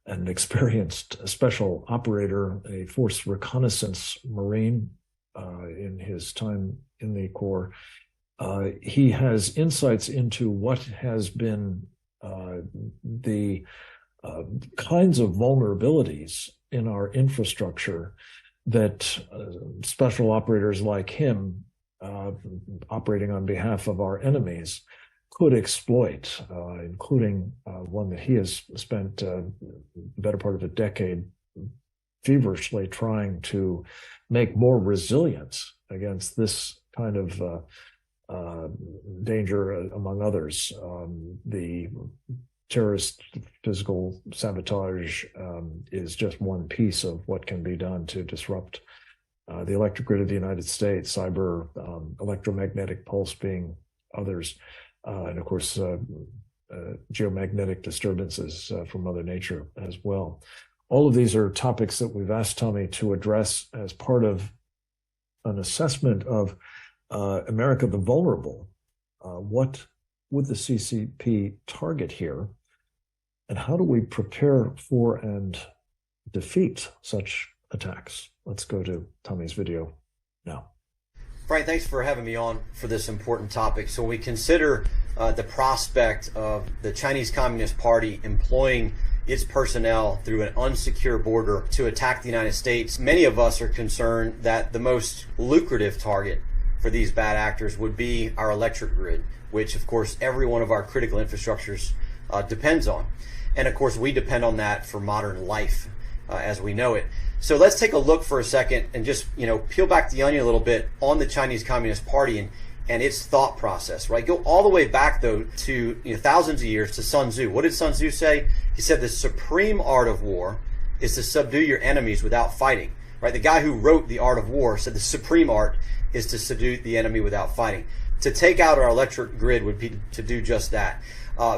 and experienced special operator, a force reconnaissance Marine in his time in the Corps. He has insights into what has been the kinds of vulnerabilities in our infrastructure that special operators like him, operating on behalf of our enemies, could exploit, including one that he has spent the better part of a decade feverishly trying to make more resilient against this kind of danger, among others. The terrorist physical sabotage is just one piece of what can be done to disrupt the electric grid of the United States, cyber, electromagnetic pulse being others, and of course, geomagnetic disturbances from Mother Nature as well. All of these are topics that we've asked Tommy to address as part of an assessment of America the vulnerable. What would the CCP target here? And how do we prepare for and defeat such attacks? Let's go to Tommy's video now. Frank, thanks for having me on for this important topic. So when we consider the prospect of the Chinese Communist Party employing its personnel through an unsecure border to attack the United States, many of us are concerned that the most lucrative target for these bad actors would be our electric grid, which of course every one of our critical infrastructures depends on. And of course we depend on that for modern life as we know it. So let's take a look for a second and just, peel back the onion a little bit on the Chinese Communist Party and its thought process, right? Go all the way back though to thousands of years to Sun Tzu. What did Sun Tzu say? He said the supreme art of war is to subdue your enemies without fighting, right? The guy who wrote The Art of War said the supreme art is to subdue the enemy without fighting. To take out our electric grid would be to do just that.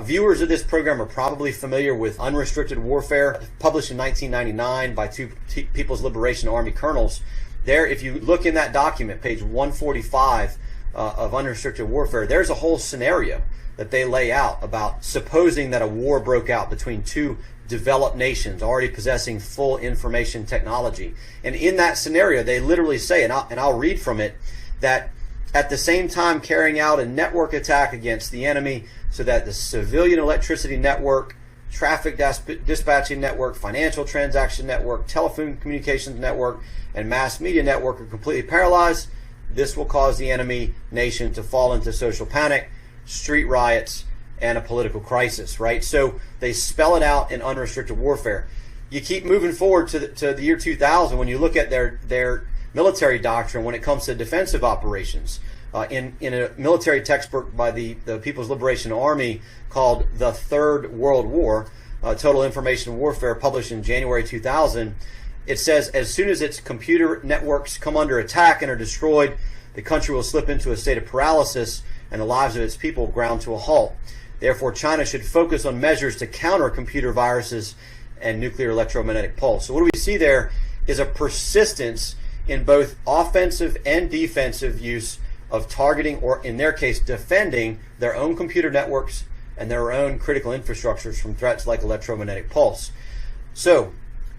Viewers of this program are probably familiar with Unrestricted Warfare, published in 1999 by two People's Liberation Army colonels. There, if you look in that document, page 145 of Unrestricted Warfare, there's a whole scenario that they lay out about supposing that a war broke out between two developed nations already possessing full information technology. And in that scenario, they literally say, and I'll read from it, that at the same time carrying out a network attack against the enemy so that the civilian electricity network, traffic dispatching network, financial transaction network, telephone communications network, and mass media network are completely paralyzed, this will cause the enemy nation to fall into social panic, street riots, and a political crisis, right? So they spell it out in Unrestricted Warfare. You keep moving forward to the year 2000 when you look at their military doctrine when it comes to defensive operations. In a military textbook by the People's Liberation Army called The Third World War, Total Information Warfare, published in January 2000, it says as soon as its computer networks come under attack and are destroyed, the country will slip into a state of paralysis and the lives of its people ground to a halt. Therefore, China should focus on measures to counter computer viruses and nuclear electromagnetic pulse. So what do we see there is a persistence in both offensive and defensive use of targeting, or in their case, defending their own computer networks and their own critical infrastructures from threats like electromagnetic pulse. So,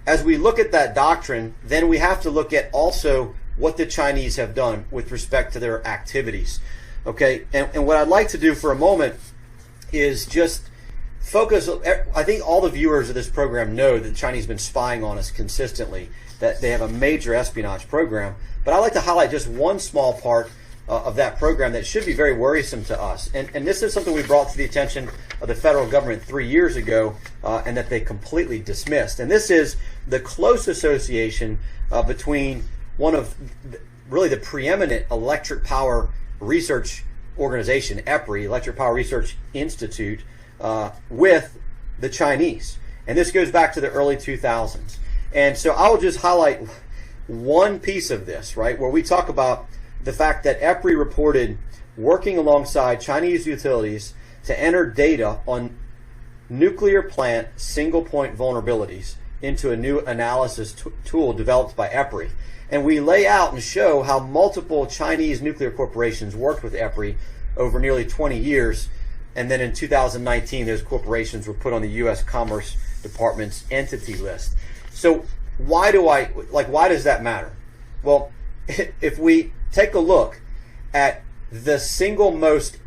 as we look at that doctrine, then we have to look at also what the Chinese have done with respect to their activities. Okay, and what I'd like to do for a moment is just focus. I think all the viewers of this program know that the Chinese have been spying on us consistently, that they have a major espionage program. But I'd like to highlight just one small part of that program that should be very worrisome to us. And this is something we brought to the attention of the federal government 3 years ago, and that they completely dismissed. And this is the close association between one of really the preeminent electric power research organization, EPRI, Electric Power Research Institute, with the Chinese. And this goes back to the early 2000s. And so I will just highlight one piece of this, right, where we talk about the fact that EPRI reported working alongside Chinese utilities to enter data on nuclear plant single point vulnerabilities into a new analysis tool developed by EPRI. And we lay out and show how multiple Chinese nuclear corporations worked with EPRI over nearly 20 years. And then in 2019, those corporations were put on the U.S. Commerce Department's entity list. So why does that matter? Well, if we take a look at the single most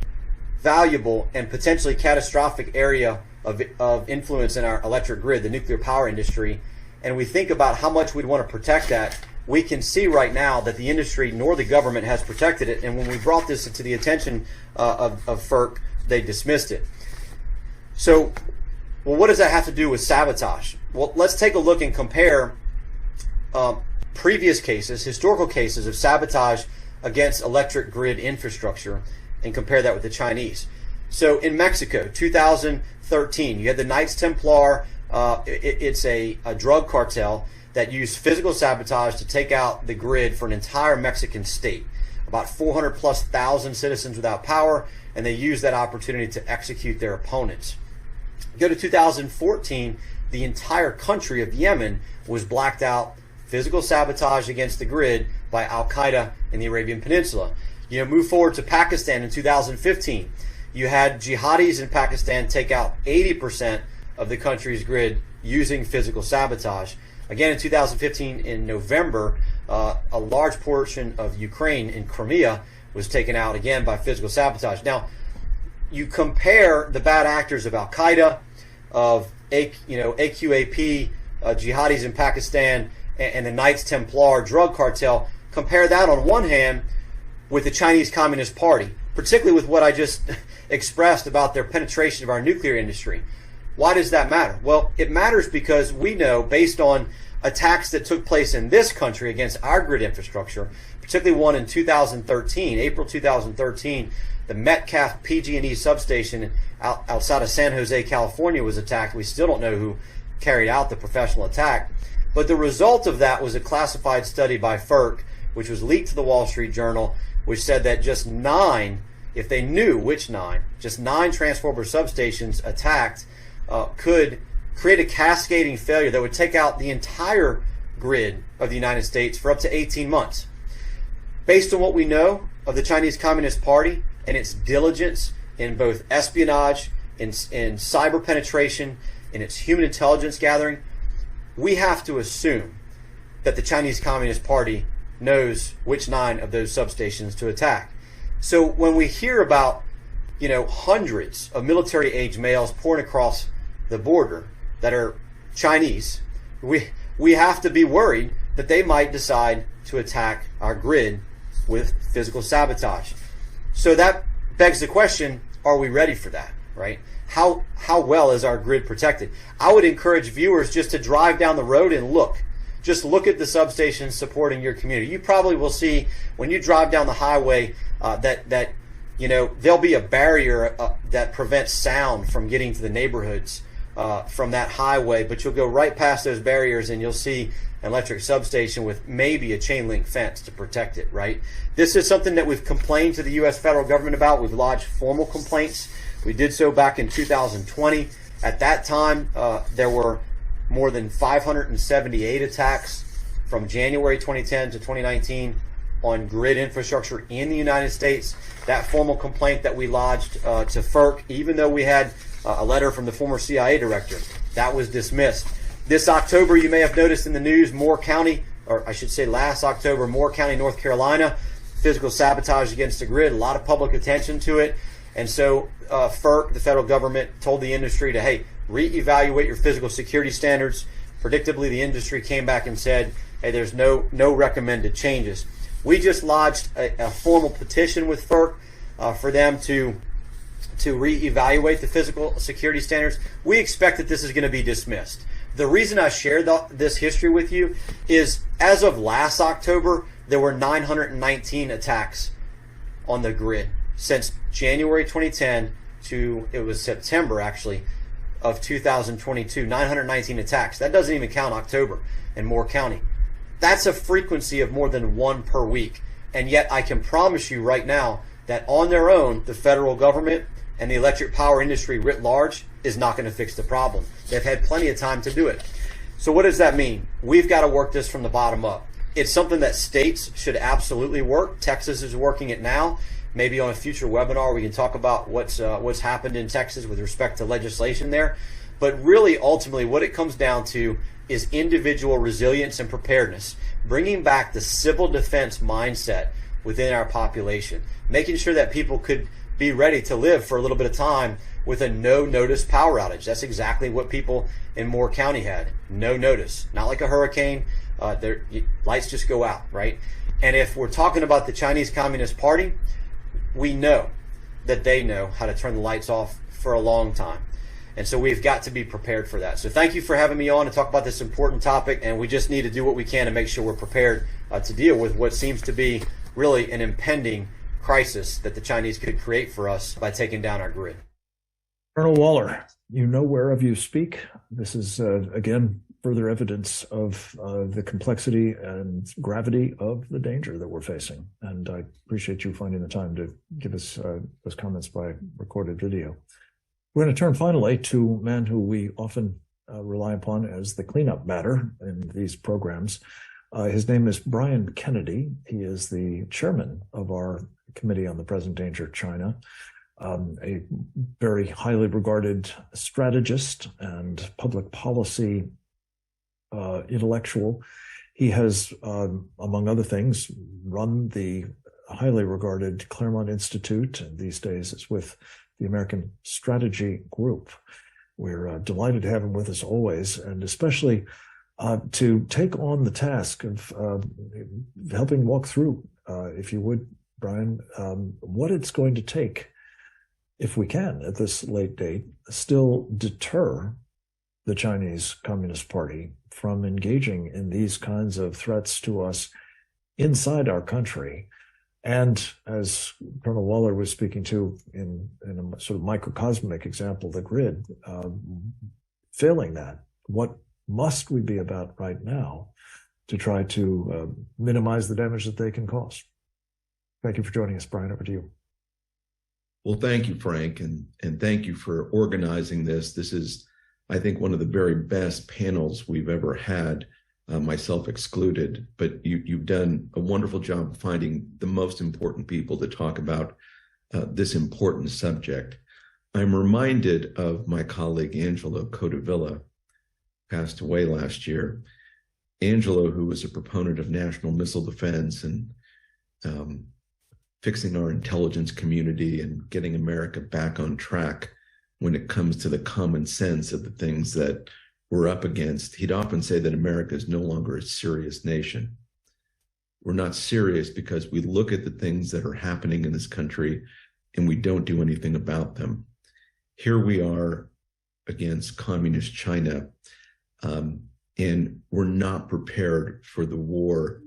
valuable and potentially catastrophic area of influence in our electric grid, the nuclear power industry, and we think about how much we'd want to protect that, we can see right now that the industry nor the government has protected it. And when we brought this to the attention of FERC, they dismissed it. So, well, what does that have to do with sabotage? Well, let's take a look and compare previous cases, historical cases of sabotage against electric grid infrastructure, and compare that with the Chinese. So in Mexico, 2013, you had the Knights Templar. It's a drug cartel that used physical sabotage to take out the grid for an entire Mexican state. About 400,000+ citizens without power, and they used that opportunity to execute their opponents. Go to 2014, the entire country of Yemen was blacked out, physical sabotage against the grid by Al-Qaeda in the Arabian Peninsula. Move forward to Pakistan in 2015. You had jihadis in Pakistan take out 80% of the country's grid using physical sabotage. Again, in 2015, in November, a large portion of Ukraine in Crimea was taken out again by physical sabotage. Now, you compare the bad actors of Al-Qaeda, of AQAP, jihadis in Pakistan, and the Knights Templar drug cartel. Compare that on one hand with the Chinese Communist Party, particularly with what I just expressed about their penetration of our nuclear industry. Why does that matter? Well, it matters because we know, based on attacks that took place in this country against our grid infrastructure, particularly one in 2013, April 2013, the Metcalf PG&E substation outside of San Jose, California was attacked. We still don't know who carried out the professional attack. But the result of that was a classified study by FERC, which was leaked to the Wall Street Journal, which said that just 9, if they knew which 9, just 9 transformer substations attacked could create a cascading failure that would take out the entire grid of the United States for up to 18 months. Based on what we know of the Chinese Communist Party and its diligence in both espionage, in cyber penetration, in its human intelligence gathering, we have to assume that the Chinese Communist Party knows which 9 of those substations to attack. So when we hear about, hundreds of military-age males pouring across the border that are Chinese, we have to be worried that they might decide to attack our grid with physical sabotage. So that begs the question, are we ready for that, right? How well is our grid protected? I would encourage viewers just to drive down the road and look. Just look at the substations supporting your community. You probably will see when you drive down the highway that there'll be a barrier that prevents sound from getting to the neighborhoods from that highway, but you'll go right past those barriers and you'll see an electric substation with maybe a chain link fence to protect it, right? This is something that we've complained to the U.S. federal government about. We've lodged formal complaints. We did so back in 2020. At that time, there were more than 578 attacks from January 2010 to 2019 on grid infrastructure in the United States. That formal complaint that we lodged to FERC, even though we had a letter from the former CIA director, that was dismissed. This October, you may have noticed in the news, Moore County or I should say last October, Moore County, North Carolina, physical sabotage against the grid, a lot of public attention to it. And so FERC, the federal government, told the industry to, hey, reevaluate your physical security standards. Predictably, the industry came back and said, hey, there's no recommended changes. We just lodged a formal petition with FERC for them to reevaluate the physical security standards. We expect that this is going to be dismissed. The reason I shared this history with you is, as of last October, there were 919 attacks on the grid. Since January 2010 to, it was September actually, of 2022, 919 attacks. That doesn't even count October in Moore County. That's a frequency of more than one per week. And yet I can promise you right now that on their own, the federal government and the electric power industry writ large is not going to fix the problem. They've had plenty of time to do it. So what does that mean? We've got to work this from the bottom up. It's something that states should absolutely work. Texas is working it now. Maybe on a future webinar we can talk about what's happened in Texas with respect to legislation there. But really, ultimately, what it comes down to is individual resilience and preparedness, bringing back the civil defense mindset within our population, making sure that people could be ready to live for a little bit of time with a no-notice power outage. That's exactly what people in Moore County had. No notice. Not like a hurricane. Lights just go out, right? And if we're talking about the Chinese Communist Party, we know that they know how to turn the lights off for a long time. And so we've got to be prepared for that. So thank you for having me on to talk about this important topic. And we just need to do what we can to make sure we're prepared to deal with what seems to be really an impending crisis that the Chinese could create for us by taking down our grid. Colonel Waller, you know whereof you speak. This is, again, further evidence of the complexity and gravity of the danger that we're facing. And I appreciate you finding the time to give us those comments by recorded video. We're going to turn finally to a man who we often rely upon as the cleanup batter in these programs. His name is Brian Kennedy. He is the chairman of our Committee on the Present Danger of China, a very highly regarded strategist and public policy intellectual. He has, among other things, run the highly regarded Claremont Institute, and these days it's with the American Strategy Group. We're delighted to have him with us always, and especially to take on the task of helping walk through, if you would, Brian, what it's going to take, if we can, at this late date, still deter the Chinese Communist Party from engaging in these kinds of threats to us inside our country. And as Colonel Waller was speaking to in a sort of microcosmic example, the grid, failing that, what must we be about right now to try to minimize the damage that they can cause? Thank you for joining us, Brian. Over to you. Well, thank you, Frank, and thank you for organizing this. This is, I think, one of the very best panels we've ever had, myself excluded, but you've done a wonderful job of finding the most important people to talk about this important subject. I'm reminded of my colleague, Angelo Codevilla, passed away last year. Angelo, who was a proponent of national missile defense and fixing our intelligence community and getting America back on track when it comes to the common sense of the things that we're up against, he'd often say that America is no longer a serious nation. We're not serious because we look at the things that are happening in this country and we don't do anything about them. Here we are against communist China, and we're not prepared for the war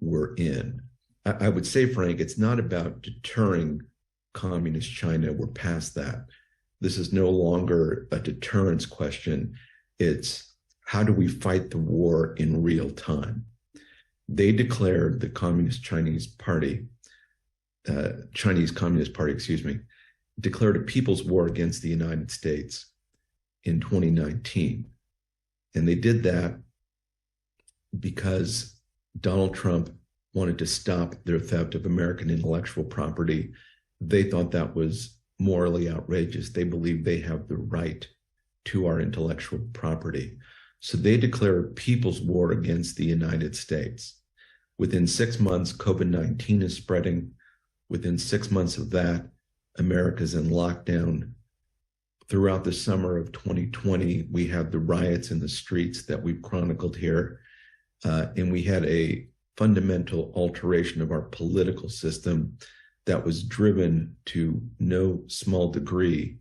we're in. I would say, Frank, it's not about deterring communist China. We're past that. This is no longer a deterrence question. It's how do we fight the war in real time? They declared the Communist Party, declared a people's war against the United States in 2019. And they did that because Donald Trump wanted to stop their theft of American intellectual property. They thought that was morally outrageous. They believe they have the right to our intellectual property. So they declared people's war against the United States. Within 6 months, COVID-19 is spreading. Within 6 months of that, America's in lockdown. Throughout the summer of 2020, we had the riots in the streets that we've chronicled here. And we had a fundamental alteration of our political system that was driven to no small degree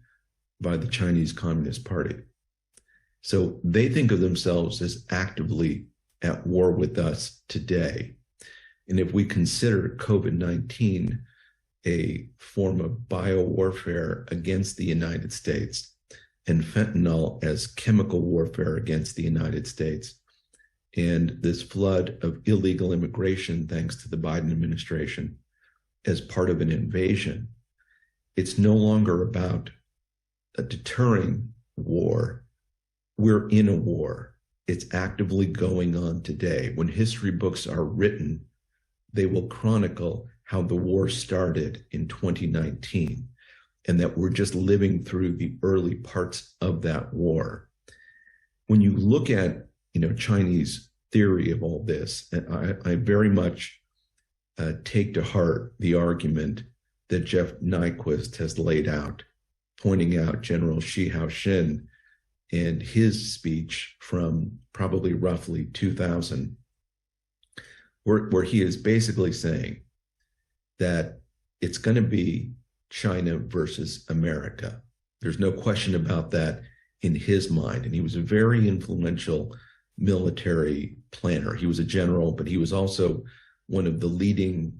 by the Chinese Communist Party. So they think of themselves as actively at war with us today. And if we consider COVID-19 a form of biowarfare against the United States and fentanyl as chemical warfare against the United States, and this flood of illegal immigration, thanks to the Biden administration, as part of an invasion, it's no longer about a deterring war. We're in a war. It's actively going on today. When history books are written, they will chronicle how the war started in 2019 and that we're just living through the early parts of that war. When you look at, Chinese theory of all this, and I very much take to heart the argument that Jeff Nyquist has laid out, pointing out General Shi Haoxin and his speech from probably roughly 2000, where he is basically saying that it's going to be China versus America. There's no question about that in his mind. And he was a very influential military planner. He was a general, but he was also one of the leading,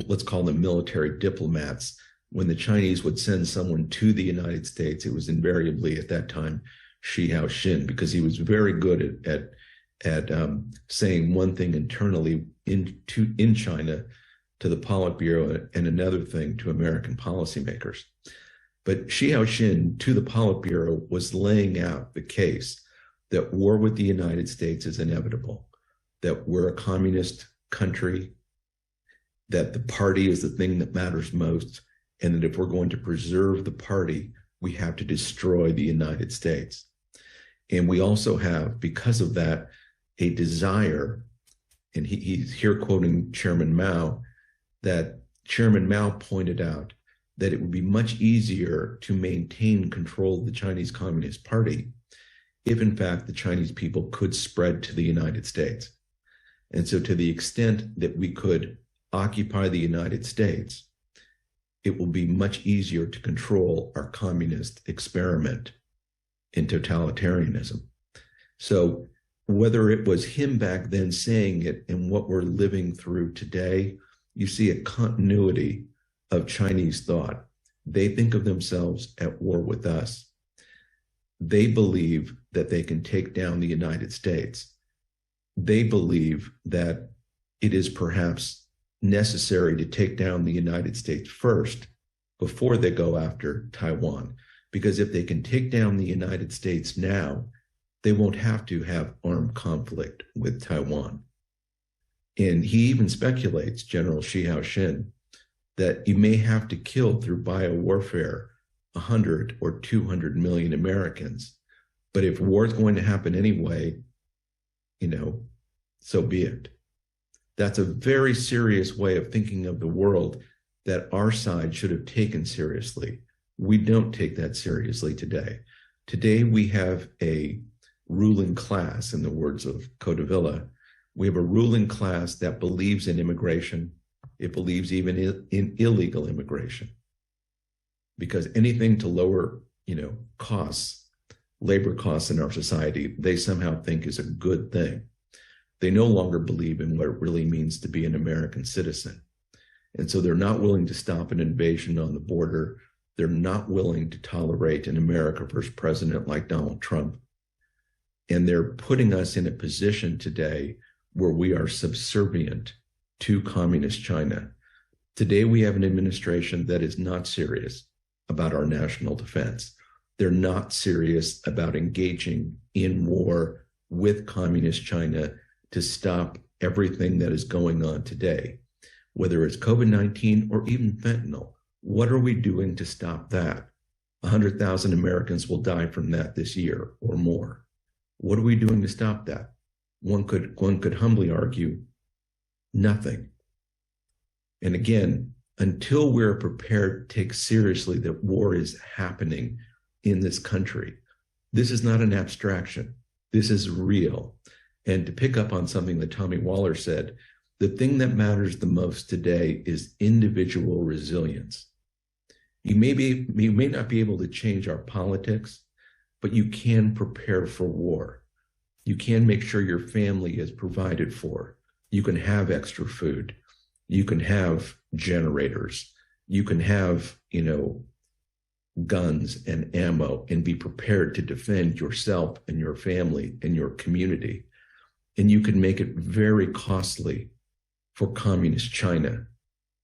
let's call them military diplomats. When the Chinese would send someone to the United States, it was invariably at that time Shi Haoxin, because he was very good at saying one thing internally in China to the Politburo and another thing to American policymakers. But Shi Haoxin to the Politburo was laying out the case that war with the United States is inevitable, that we're a communist country, that the party is the thing that matters most, and that if we're going to preserve the party, we have to destroy the United States. And we also have, because of that, a desire, and he's here quoting Chairman Mao, that Chairman Mao pointed out that it would be much easier to maintain control of the Chinese Communist Party if, in fact, the Chinese people could spread to the United States. And so to the extent that we could occupy the United States, it will be much easier to control our communist experiment in totalitarianism. So whether it was him back then saying it and what we're living through today, you see a continuity of Chinese thought. They think of themselves at war with us. They believe that they can take down the United States. They believe that it is perhaps necessary to take down the United States first before they go after Taiwan. Because if they can take down the United States now, they won't have to have armed conflict with Taiwan. And he even speculates, General Shi Haoxin, that you may have to kill through biowarfare 100 or 200 million Americans. But if war is going to happen anyway, so be it. That's a very serious way of thinking of the world that our side should have taken seriously. We don't take that seriously today. Today, we have a ruling class, in the words of Codevilla. We have a ruling class that believes in immigration. It believes even in illegal immigration. Because anything to lower, costs, labor costs in our society, they somehow think is a good thing. They no longer believe in what it really means to be an American citizen. And so they're not willing to stop an invasion on the border. They're not willing to tolerate an America first president like Donald Trump. And they're putting us in a position today where we are subservient to communist China. Today, we have an administration that is not serious about our national defense. They're not serious about engaging in war with communist China to stop everything that is going on today, whether it's COVID-19 or even fentanyl. What are we doing to stop that? 100,000 Americans will die from that this year or more. What are we doing to stop that? One could humbly argue nothing. And again, until we're prepared to take seriously that war is happening in this country, this is not an abstraction. This is real. And to pick up on something that Tommy Waller said, the thing that matters the most today is individual resilience. You may not be able to change our politics, but you can prepare for war. You can make sure your family is provided for. You can have extra food. You can have generators. You can have, guns and ammo and be prepared to defend yourself and your family and your community. And you can make it very costly for communist China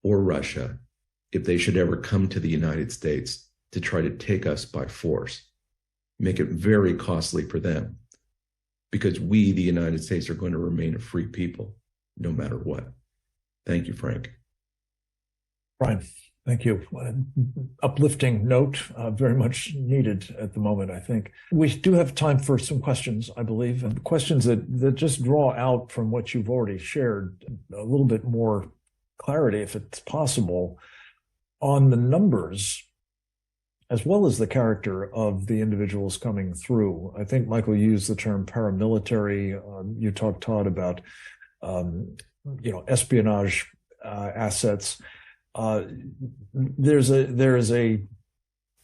or Russia if they should ever come to the United States to try to take us by force. Make it very costly for them, because we, the United States, are going to remain a free people no matter what. Thank you, Frank. Brian, thank you. Uplifting note, very much needed at the moment, I think. We do have time for some questions, I believe, and questions that just draw out from what you've already shared a little bit more clarity, if it's possible, on the numbers as well as the character of the individuals coming through. I think Michael used the term paramilitary. You talked, Todd, about espionage assets. There is a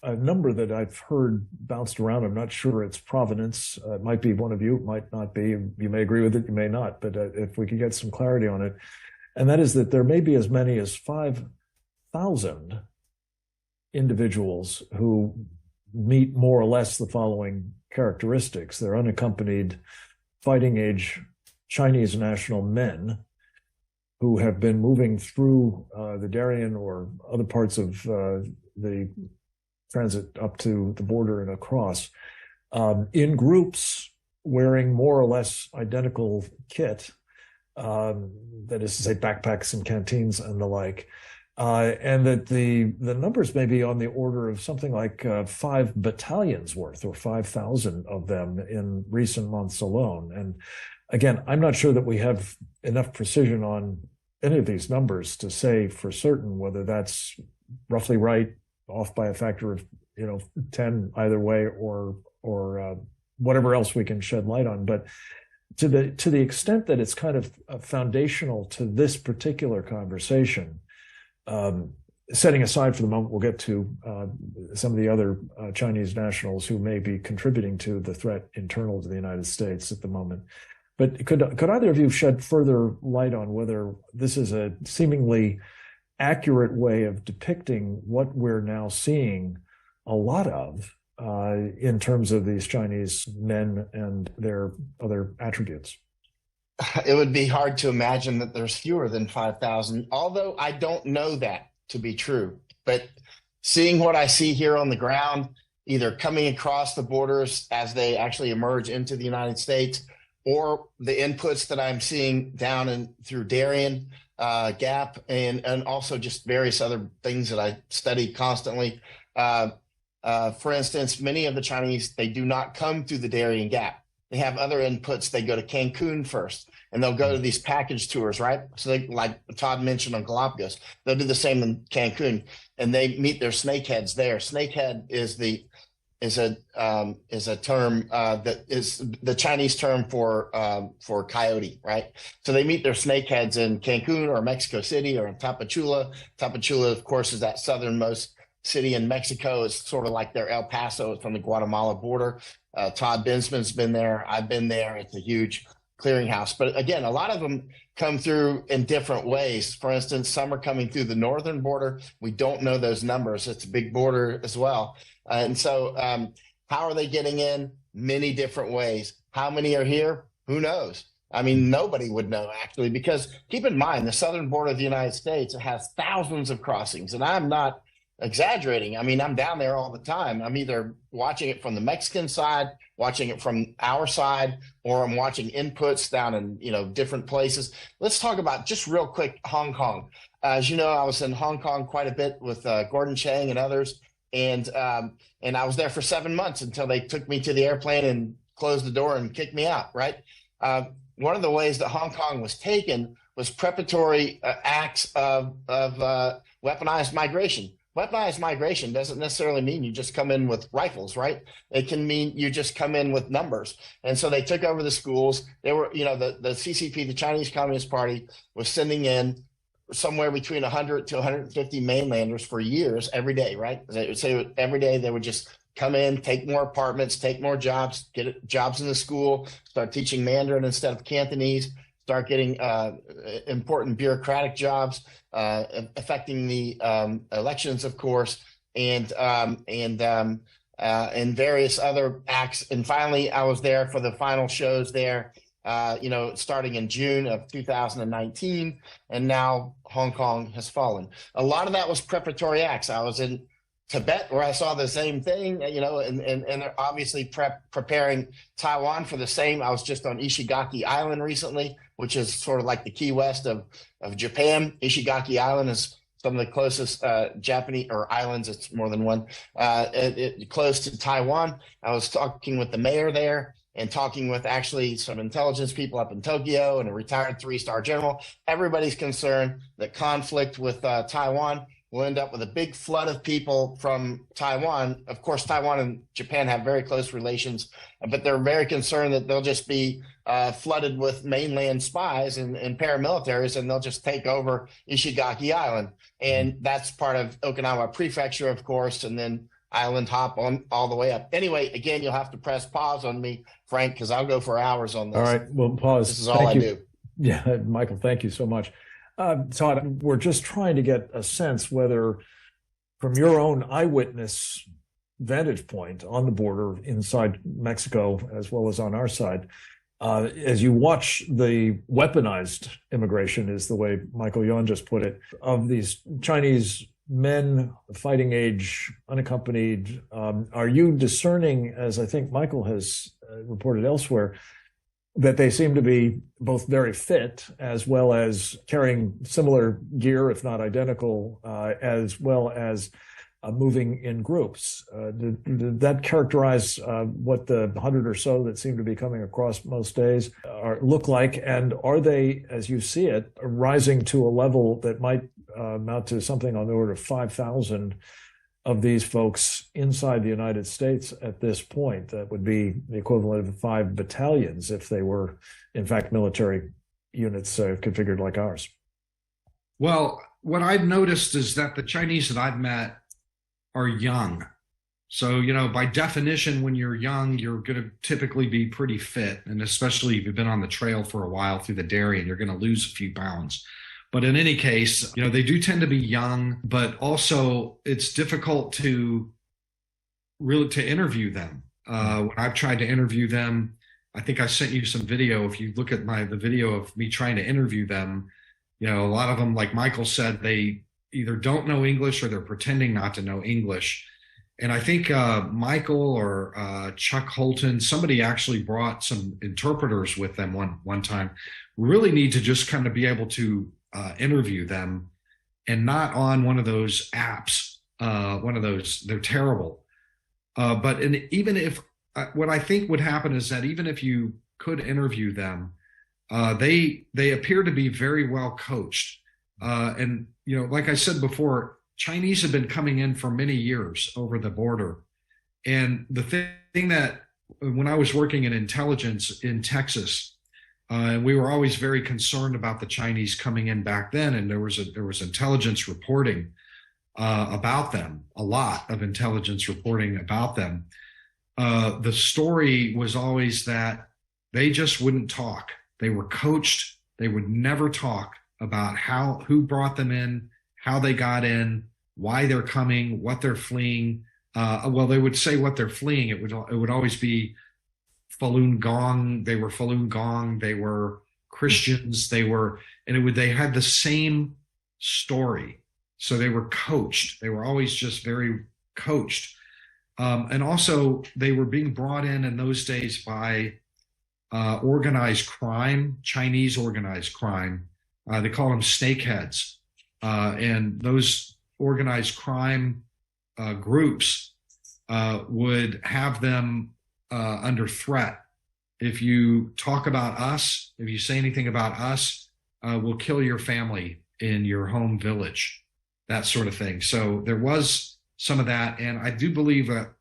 number that I've heard bounced around. I'm not sure its provenance. It might be one of you, it might not be. You may agree with it, you may not. But if we could get some clarity on it, and that is that there may be as many as 5,000 individuals who meet more or less the following characteristics. They're unaccompanied fighting age Chinese national men who have been moving through the Darien or other parts of the transit up to the border and across in groups wearing more or less identical kit, that is to say backpacks and canteens and the like. And that the numbers may be on the order of something like 5 battalions worth, or 5,000 of them in recent months alone. And again, I'm not sure that we have enough precision on any of these numbers to say for certain whether that's roughly right, off by a factor of 10 either way, or whatever else we can shed light on. But to the extent that it's kind of foundational to this particular conversation, setting aside for the moment, we'll get to some of the other Chinese nationals who may be contributing to the threat internal to the United States at the moment. But could either of you shed further light on whether this is a seemingly accurate way of depicting what we're now seeing a lot of in terms of these Chinese men and their other attributes? It would be hard to imagine that there's fewer than 5,000, although I don't know that to be true. But seeing what I see here on the ground, either coming across the borders as they actually emerge into the United States, or the inputs that I'm seeing down and through Darien Gap, and also just various other things that I study constantly. For instance, many of the Chinese, they do not come through the Darien Gap. They have other inputs. They go to Cancun first, and they'll go to these package tours, right? So they, like Todd mentioned on Galapagos, they'll do the same in Cancun, and they meet their snakeheads there. Snakehead is a term that is the Chinese term for coyote, right? So they meet their snakeheads in Cancun or Mexico City or in Tapachula. Tapachula, of course, is that southernmost city in Mexico. It's sort of like their El Paso. It's from the Guatemala border. Todd Bensman's been there. I've been there. It's a huge clearinghouse. But again, a lot of them come through in different ways. For instance, some are coming through the northern border. We don't know those numbers. It's a big border as well. And so how are they getting in? Many different ways. How many are here? Who knows? I mean, nobody would know, actually, because keep in mind, the southern border of the United States has thousands of crossings, and I'm not exaggerating. I mean, I'm down there all the time. I'm either watching it from the Mexican side, watching it from our side, or I'm watching inputs down in, different places. Let's talk about, just real quick, Hong Kong. As you know, I was in Hong Kong quite a bit with Gordon Chang and others. And I was there for 7 months until they took me to the airplane and close the door and kick me out, right? One of the ways that Hong Kong was taken was preparatory acts of weaponized migration. Weaponized migration doesn't necessarily mean you just come in with rifles, right? It can mean you just come in with numbers. And so they took over the schools. They were, the CCP, the Chinese Communist Party, was sending in somewhere between 100 to 150 mainlanders for years, every day, right? So every day they would just come in, take more apartments, take more jobs, get jobs in the school, start teaching Mandarin instead of Cantonese, start getting important bureaucratic jobs, affecting the elections, of course, and various other acts. And finally, I was there for the final shows there, starting in June of 2019, and now Hong Kong has fallen. A lot of that was preparatory acts. I was in Tibet, where I saw the same thing, and they're obviously preparing Taiwan for the same. I was just on Ishigaki Island recently, which is sort of like the Key West of Japan. Ishigaki Island is some of the closest Japanese or islands. It's more than one. Close to Taiwan. I was talking with the mayor there and talking with actually some intelligence people up in Tokyo and a retired 3-star general. Everybody's concerned that conflict with Taiwan will end up with a big flood of people from Taiwan. Of course, Taiwan and Japan have very close relations, but they're very concerned that they'll just be flooded with mainland spies and paramilitaries, and they'll just take over Ishigaki Island. And that's part of Okinawa Prefecture, of course, and then island hop on all the way up. Anyway, again, you'll have to press pause on me, Frank, because I'll go for hours on this. All right, well, pause. This is all I do. Yeah, Michael, thank you so much. Todd, we're just trying to get a sense whether, from your own eyewitness vantage point on the border inside Mexico, as well as on our side, as you watch the weaponized immigration, is the way Michael Yon just put it, of these Chinese men, fighting age, unaccompanied, are you discerning, as I think Michael has reported elsewhere, that they seem to be both very fit, as well as carrying similar gear, if not identical, as well as moving in groups? Did that characterize what the 100 or so that seem to be coming across most days look like? And are they, as you see it, rising to a level that might amount to something on the order of 5,000 of these folks inside the United States at this point? That would be the equivalent of 5 battalions if they were, in fact, military units configured like ours. Well, what I've noticed is that the Chinese that I've met are young. So, by definition, when you're young, you're going to typically be pretty fit. And especially if you've been on the trail for a while through the Darien, you're going to lose a few pounds. But in any case, they do tend to be young, but also it's difficult to interview them. When I've tried to interview them, I think I sent you some video. If you look at the video of me trying to interview them, a lot of them, like Michael said, they either don't know English or they're pretending not to know English. And I think Michael or Chuck Holton, somebody actually brought some interpreters with them one time. We really need to just kind of be able to interview them, and not on one of those apps, they're terrible. But even if, what I think would happen is that even if you could interview them, they appear to be very well coached. And, like I said before, Chinese have been coming in for many years over the border. And the thing that, when I was working in intelligence in Texas, we were always very concerned about the Chinese coming in back then, and there was intelligence reporting about them, a lot of intelligence reporting about them. The story was always that they just wouldn't talk. They were coached. They would never talk about who brought them in, how they got in, why they're coming, what they're fleeing. Well, they would say what they're fleeing. It would always be Falun Gong. They were Falun Gong. They were Christians. They had the same story. So they were coached. They were always just very coached. And also they were being brought in those days by organized crime, Chinese organized crime. They call them snakeheads. And those organized crime groups would have them under threat if you talk about us, if you say anything about us, we'll kill your family in your home village, that sort of thing. So there was some of that. And I do believe that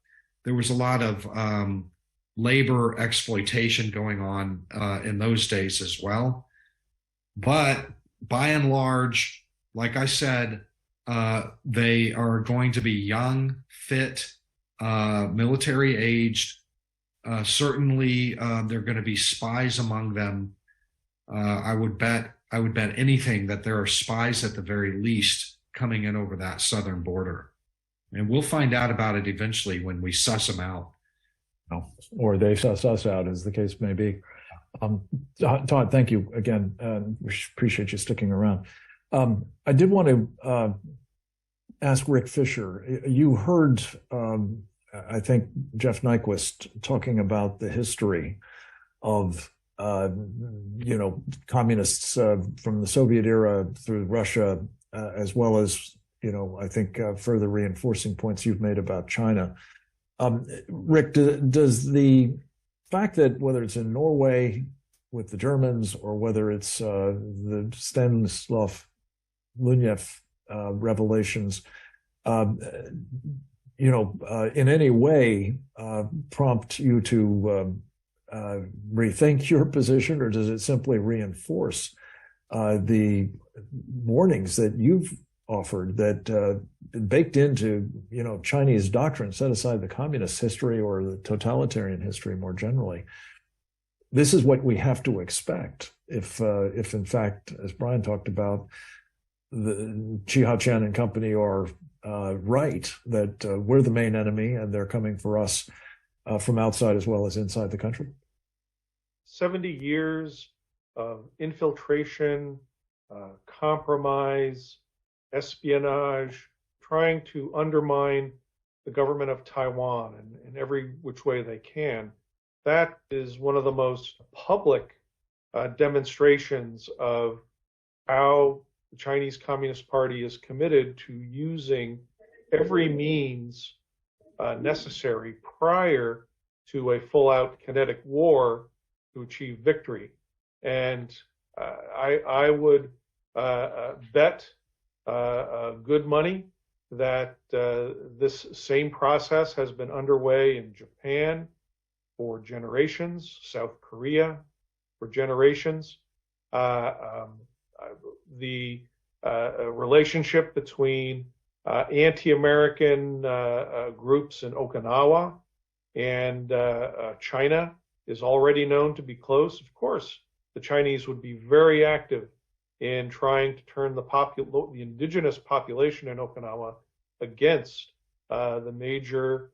there was a lot of labor exploitation going on in those days as well. But by and large, like I said, they are going to be young, fit, military aged. Certainly, there are going to be spies among them. I would bet anything that there are spies at the very least coming in over that southern border, and we'll find out about it eventually when we suss them out. Or they suss us out, as the case may be. Todd, thank you again. We appreciate you sticking around. I did want to ask Rick Fisher. You heard, I think, Jeff Nyquist talking about the history of, communists from the Soviet era through Russia, as well as, I think further reinforcing points you've made about China. Rick, does the fact that whether it's in Norway with the Germans or whether it's the Stanislav Lunev revelations, in any way prompt you to rethink your position, or does it simply reinforce the warnings that you've offered that baked into, Chinese doctrine, set aside the communist history or the totalitarian history more generally? This is what we have to expect if in fact, as Brian talked about, the Chi Hao-Chen and company are right, that we're the main enemy and they're coming for us from outside as well as inside the country. 70 years of infiltration, compromise, espionage, trying to undermine the government of Taiwan in every which way they can. That is one of the most public demonstrations of how the Chinese Communist Party is committed to using every means necessary prior to a full-out kinetic war to achieve victory. And I would bet good money that this same process has been underway in Japan for generations, South Korea for generations. The relationship between anti-American groups in Okinawa and China is already known to be close. Of course, the Chinese would be very active in trying to turn the indigenous population in Okinawa against the major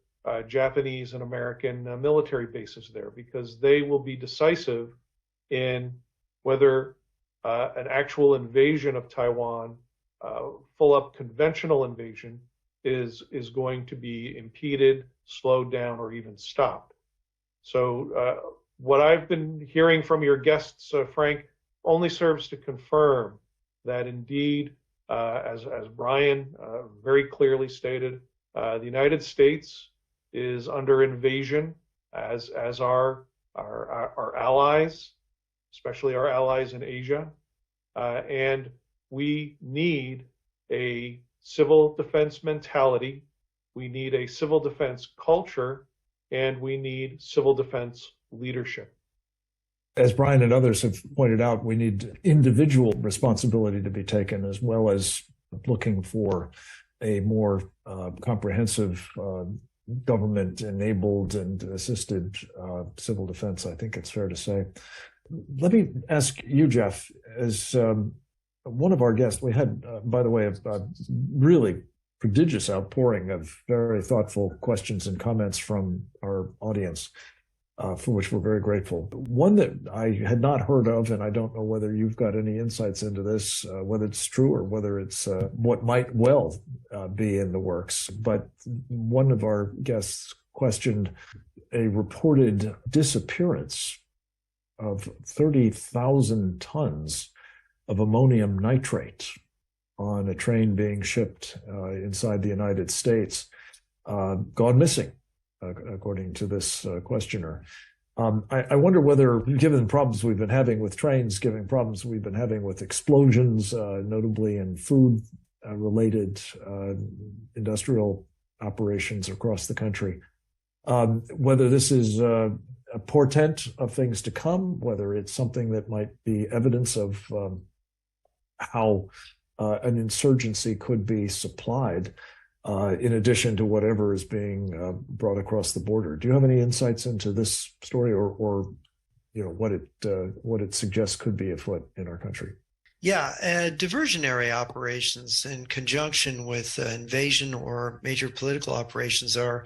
Japanese and American military bases there, because they will be decisive in whether an actual invasion of Taiwan, full-up conventional invasion, is going to be impeded, slowed down, or even stopped. So what I've been hearing from your guests, Frank, only serves to confirm that indeed, as Brian very clearly stated, the United States is under invasion, as are our allies, especially our allies in Asia. And we need a civil defense mentality, we need a civil defense culture, and we need civil defense leadership. As Brian and others have pointed out, we need individual responsibility to be taken, as well as looking for a more comprehensive government-enabled and assisted civil defense, I think it's fair to say. Let me ask you, Jeff, as one of our guests, we had, by the way, a really prodigious outpouring of very thoughtful questions and comments from our audience, for which we're very grateful. One that I had not heard of, and I don't know whether you've got any insights into this, whether it's true or whether it's what might well be in the works, but one of our guests questioned a reported disappearance of 30,000 tons of ammonium nitrate on a train being shipped inside the United States, gone missing, according to this questioner. I wonder whether, given the problems we've been having with trains, given problems we've been having with explosions, notably in food-related industrial operations across the country, whether this is a portent of things to come, whether it's something that might be evidence of how an insurgency could be supplied, in addition to whatever is being brought across the border. Do you have any insights into this story, or what it suggests could be afoot in our country? Yeah, diversionary operations in conjunction with invasion or major political operations are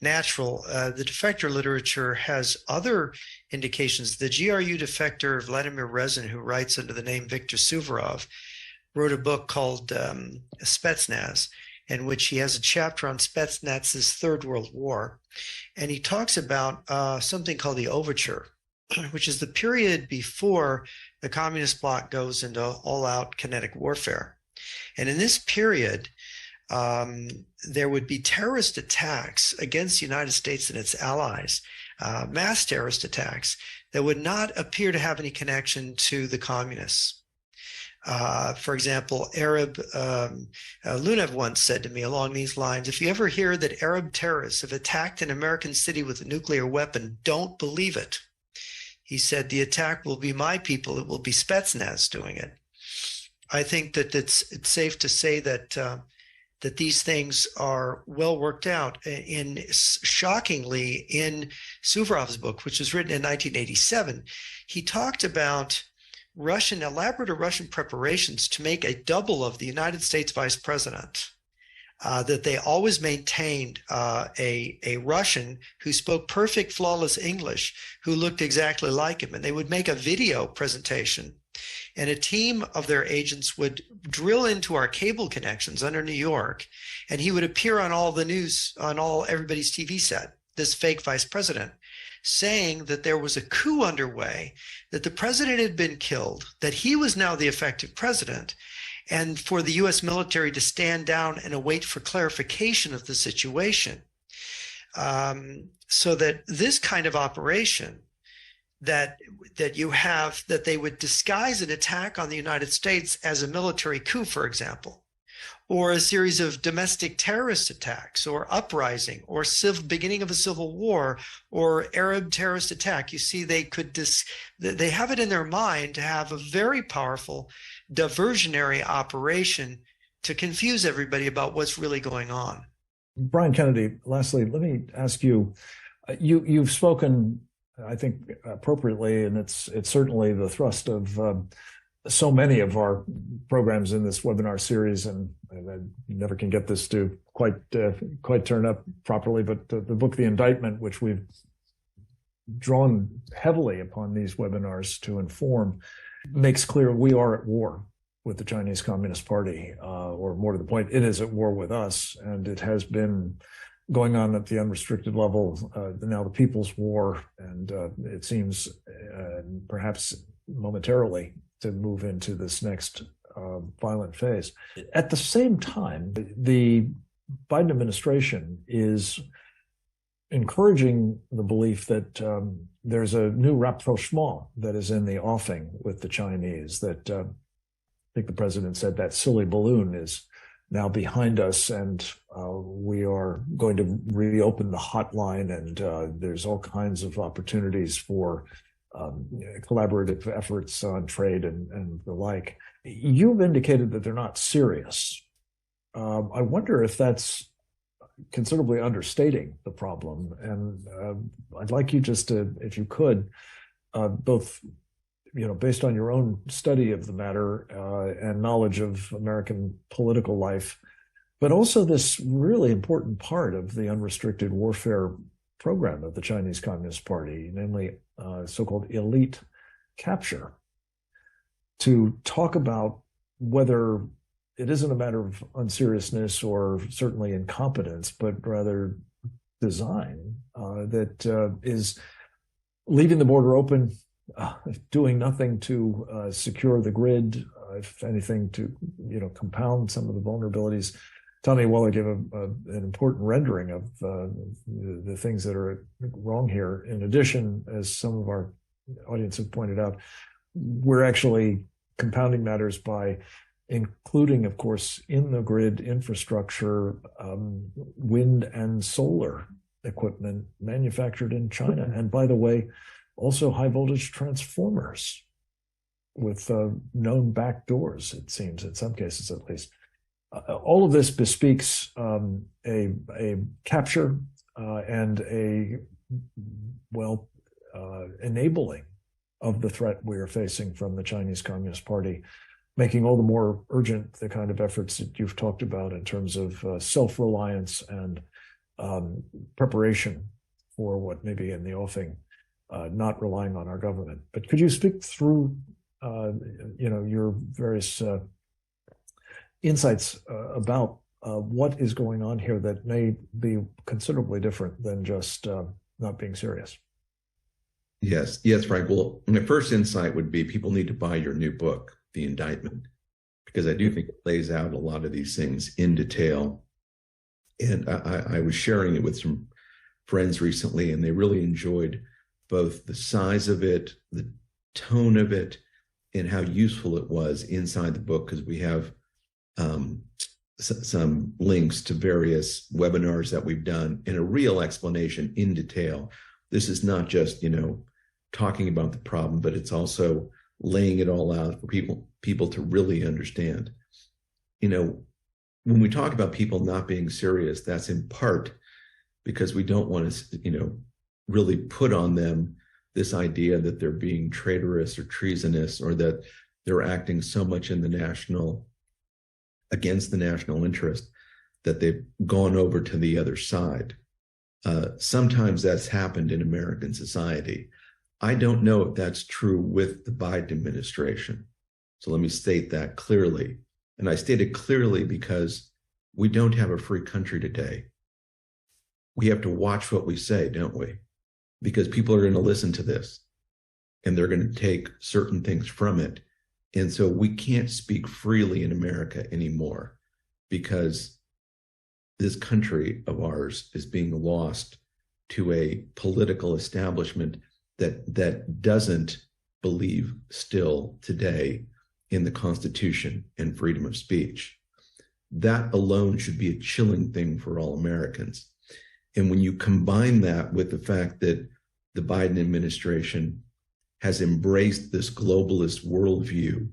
natural. The defector literature has other indications. The GRU defector Vladimir Rezin, who writes under the name Viktor Suvorov, wrote a book called Spetsnaz, in which he has a chapter on Spetsnaz's Third World War. And he talks about something called the Overture, which is the period before the communist bloc goes into all-out kinetic warfare. And in this period, there would be terrorist attacks against the United States and its allies, mass terrorist attacks that would not appear to have any connection to the communists. For example, Arab Lunev once said to me along these lines, if you ever hear that Arab terrorists have attacked an American city with a nuclear weapon, don't believe it. He said, the attack will be my people. It will be Spetsnaz doing it. I think that it's safe to say that that these things are well worked out. Shockingly, in Suvorov's book, which was written in 1987, he talked about elaborate Russian preparations to make a double of the United States vice president, that they always maintained a Russian who spoke perfect, flawless English, who looked exactly like him. And they would make a video presentation, and a team of their agents would drill into our cable connections under New York, and he would appear on all the news, on everybody's TV set, this fake vice president, saying that there was a coup underway, that the president had been killed, that he was now the effective president, and for the U.S. military to stand down and await for clarification of the situation. So that this kind of operation that you have, that they would disguise an attack on the United States as a military coup, for example, or a series of domestic terrorist attacks or uprising or beginning of a civil war or Arab terrorist attack. You see, they have it in their mind to have a very powerful diversionary operation to confuse everybody about what's really going on. Brian Kennedy, lastly, let me ask you, you've spoken, I think, appropriately, and it's certainly the thrust of so many of our programs in this webinar series, and I never can get this to quite turn up properly, but the book, The Indictment, which we've drawn heavily upon these webinars to inform, makes clear we are at war with the Chinese Communist Party, or more to the point, it is at war with us, and it has been going on at the unrestricted level, now the People's War, and it seems perhaps momentarily to move into this next violent phase. At the same time, the Biden administration is encouraging the belief that there's a new rapprochement that is in the offing with the Chinese, that I think the president said that silly balloon is now behind us, and we are going to reopen the hotline, and there's all kinds of opportunities for collaborative efforts on trade and the like. You've indicated that they're not serious. I wonder if that's considerably understating the problem. And I'd like you just to, if you could, both, based on your own study of the matter and knowledge of American political life, but also this really important part of the unrestricted warfare program of the Chinese Communist Party, namely so-called elite capture, to talk about whether it isn't a matter of unseriousness or certainly incompetence, but rather design that is leaving the border open, doing nothing to secure the grid, if anything, to compound some of the vulnerabilities, Tommy Waller gave an important rendering of the things that are wrong here. In addition, as some of our audience have pointed out, we're actually compounding matters by including, of course, in the grid infrastructure, wind and solar equipment manufactured in China. And by the way, also high voltage transformers with known back doors, it seems, in some cases at least. All of this bespeaks a capture and enabling of the threat we are facing from the Chinese Communist Party, making all the more urgent the kind of efforts that you've talked about in terms of self-reliance and preparation for what may be in the offing, not relying on our government. But could you speak through, your various insights about what is going on here that may be considerably different than just not being serious? Yes, Frank. Well, my first insight would be people need to buy your new book, The Indictment, because I do think it lays out a lot of these things in detail. And I was sharing it with some friends recently, and they really enjoyed both the size of it, the tone of it, and how useful it was inside the book, because we have some links to various webinars that we've done and a real explanation in detail. This is not just, talking about the problem, but it's also laying it all out for people to really understand. When we talk about people not being serious, that's in part because we don't want to, really put on them this idea that they're being traitorous or treasonous, or that they're acting so much in against the national interest that they've gone over to the other side. Sometimes that's happened in American society. I don't know if that's true with the Biden administration. So let me state that clearly. And I state it clearly because we don't have a free country today. We have to watch what we say, don't we? Because people are going to listen to this and they're going to take certain things from it. And so we can't speak freely in America anymore because this country of ours is being lost to a political establishment that doesn't believe still today in the Constitution and freedom of speech. That alone should be a chilling thing for all Americans. And when you combine that with the fact that the Biden administration has embraced this globalist worldview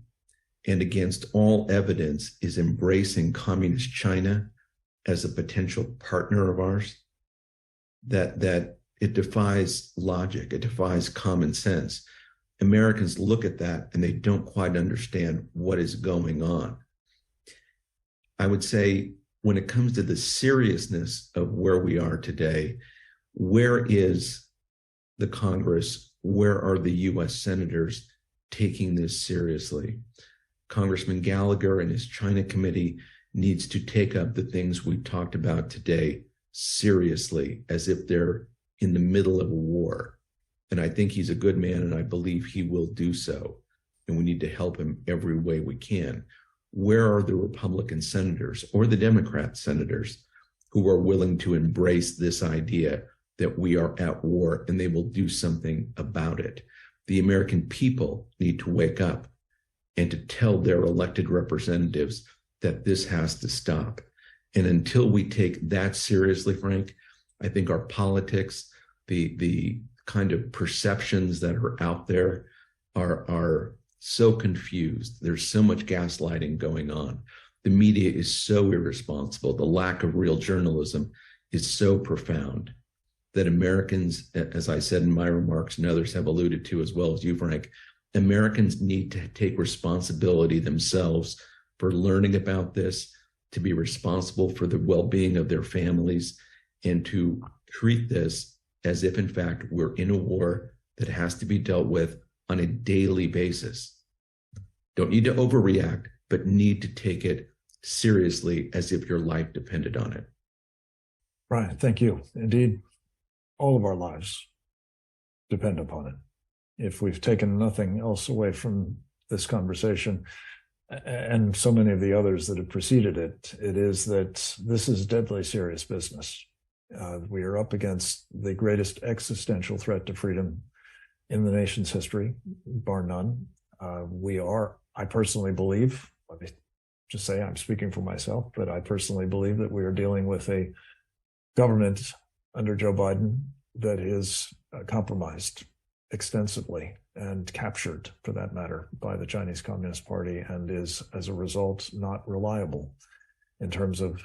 and against all evidence is embracing communist China as a potential partner of ours, that it defies logic, it defies common sense. Americans look at that and they don't quite understand what is going on. I would say when it comes to the seriousness of where we are today, where is the Congress? Where are the US senators taking this seriously? Congressman Gallagher and his China committee needs to take up the things we talked about today seriously, as if they're in the middle of a war. And I think he's a good man, and I believe he will do so. And we need to help him every way we can. Where are the Republican senators or the Democrat senators who are willing to embrace this idea that we are at war and they will do something about it? The American people need to wake up and to tell their elected representatives that this has to stop. And until we take that seriously, Frank, I think our politics, the kind of perceptions that are out there are so confused. There's so much gaslighting going on. The media is so irresponsible. The lack of real journalism is so profound that Americans, as I said in my remarks and others have alluded to as well as you, Frank, Americans need to take responsibility themselves for learning about this, to be responsible for the well-being of their families, and to treat this as if, in fact, we're in a war that has to be dealt with on a daily basis. Don't need to overreact, but need to take it seriously as if your life depended on it. Brian, thank you. Indeed, all of our lives depend upon it. If we've taken nothing else away from this conversation, and so many of the others that have preceded it, it is that this is deadly serious business. We are up against the greatest existential threat to freedom in the nation's history, bar none. I personally believe, let me just say I'm speaking for myself, but I personally believe that we are dealing with a government under Joe Biden that is compromised extensively and captured, for that matter, by the Chinese Communist Party, and is, as a result, not reliable in terms of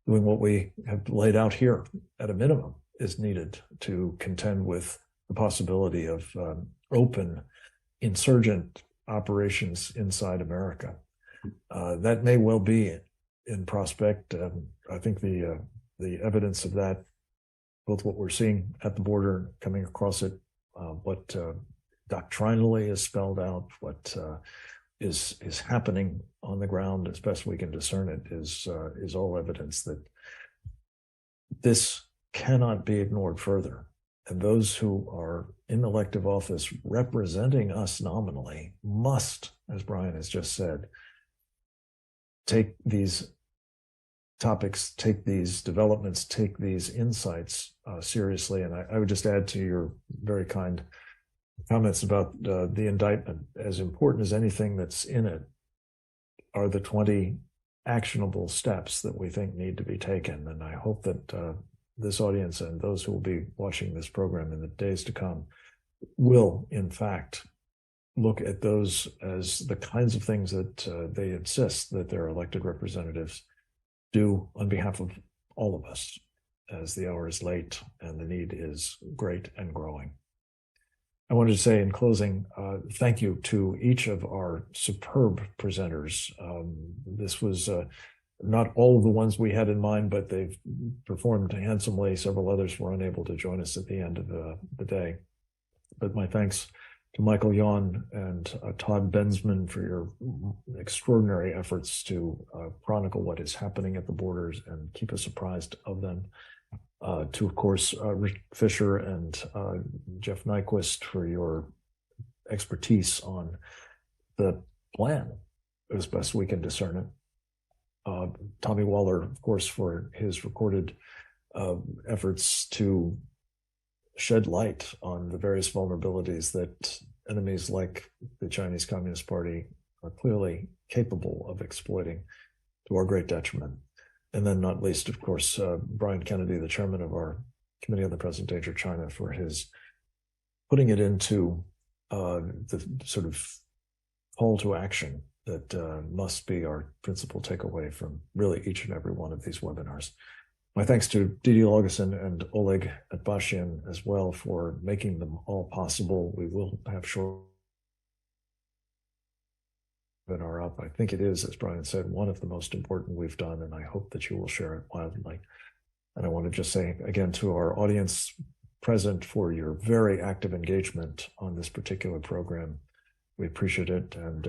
doing what we have laid out here at a minimum is needed to contend with the possibility of open insurgent operations inside America. That may well be in prospect. I think the evidence of that, both what we're seeing at the border, coming across it, what doctrinally is spelled out, what is happening on the ground, as best we can discern it, is all evidence that this cannot be ignored further. And those who are in elective office representing us nominally must, as Brian has just said, take these topics, take these developments, take these insights seriously. And I would just add to your very kind comments about the indictment. As important as anything that's in it are the 20 actionable steps that we think need to be taken. And I hope that this audience and those who will be watching this program in the days to come will, in fact, look at those as the kinds of things that they insist that their elected representatives do on behalf of all of us, as the hour is late and the need is great and growing. I wanted to say in closing, thank you to each of our superb presenters. This was not all of the ones we had in mind, but they've performed handsomely. Several others were unable to join us at the end of the day. But my thanks to Michael Yon and Todd Bensman for your extraordinary efforts to chronicle what is happening at the borders and keep us apprised of them. To, of course, Rick Fisher and Jeff Nyquist for your expertise on the plan as best we can discern it. Tommy Waller, of course, for his recorded efforts to shed light on the various vulnerabilities that enemies like the Chinese Communist Party are clearly capable of exploiting to our great detriment. And then not least, of course, Brian Kennedy, the chairman of our Committee on the Present Danger China, for his putting it into the sort of call to action that must be our principal takeaway from really each and every one of these webinars. My thanks to Didi Laugesen and Oleg Atbashian as well for making them all possible. We will have short webinar up. I think it is, as Brian said, one of the most important we've done, and I hope that you will share it wildly. And I want to just say again to our audience present for your very active engagement on this particular program. We appreciate it and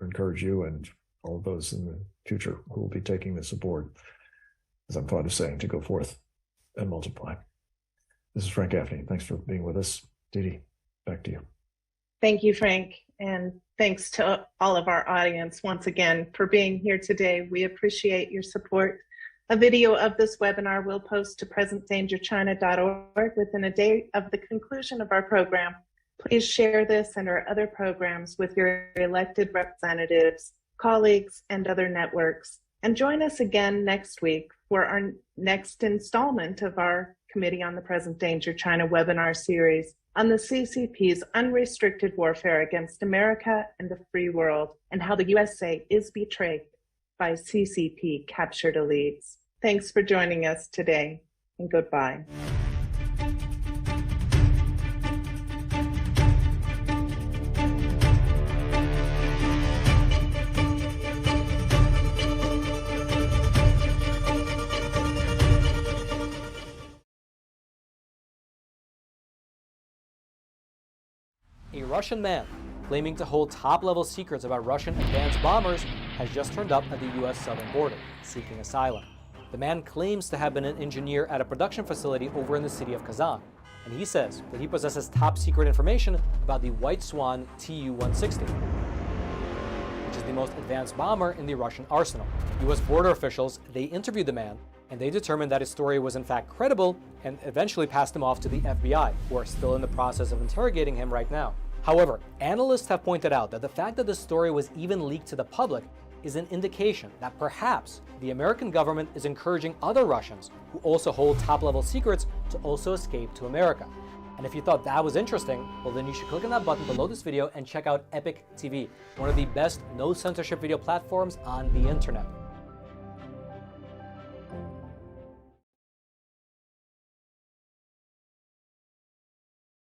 encourage you and all of those in the future who will be taking this aboard, as I'm fond of saying, to go forth and multiply. This is Frank Gaffney. Thanks for being with us. Didi, back to you. Thank you, Frank. And thanks to all of our audience once again for being here today. We appreciate your support. A video of this webinar will post to presentdangerchina.org within a day of the conclusion of our program. Please share this and our other programs with your elected representatives, colleagues, and other networks. And join us again next week for our next installment of our Committee on the Present Danger China webinar series on the CCP's unrestricted warfare against America and the free world, and how the USA is betrayed by CCP captured elites. Thanks for joining us today, and goodbye. A Russian man claiming to hold top-level secrets about Russian advanced bombers has just turned up at the U.S. southern border, seeking asylum. The man claims to have been an engineer at a production facility over in the city of Kazan, and he says that he possesses top-secret information about the White Swan Tu-160, which is the most advanced bomber in the Russian arsenal. US border officials, they interviewed the man, and they determined that his story was in fact credible and eventually passed him off to the FBI, who are still in the process of interrogating him right now. However, analysts have pointed out that the fact that the story was even leaked to the public is an indication that perhaps the American government is encouraging other Russians who also hold top-level secrets to also escape to America. And if you thought that was interesting, well then you should click on that button below this video and check out Epic TV, one of the best no censorship video platforms on the internet.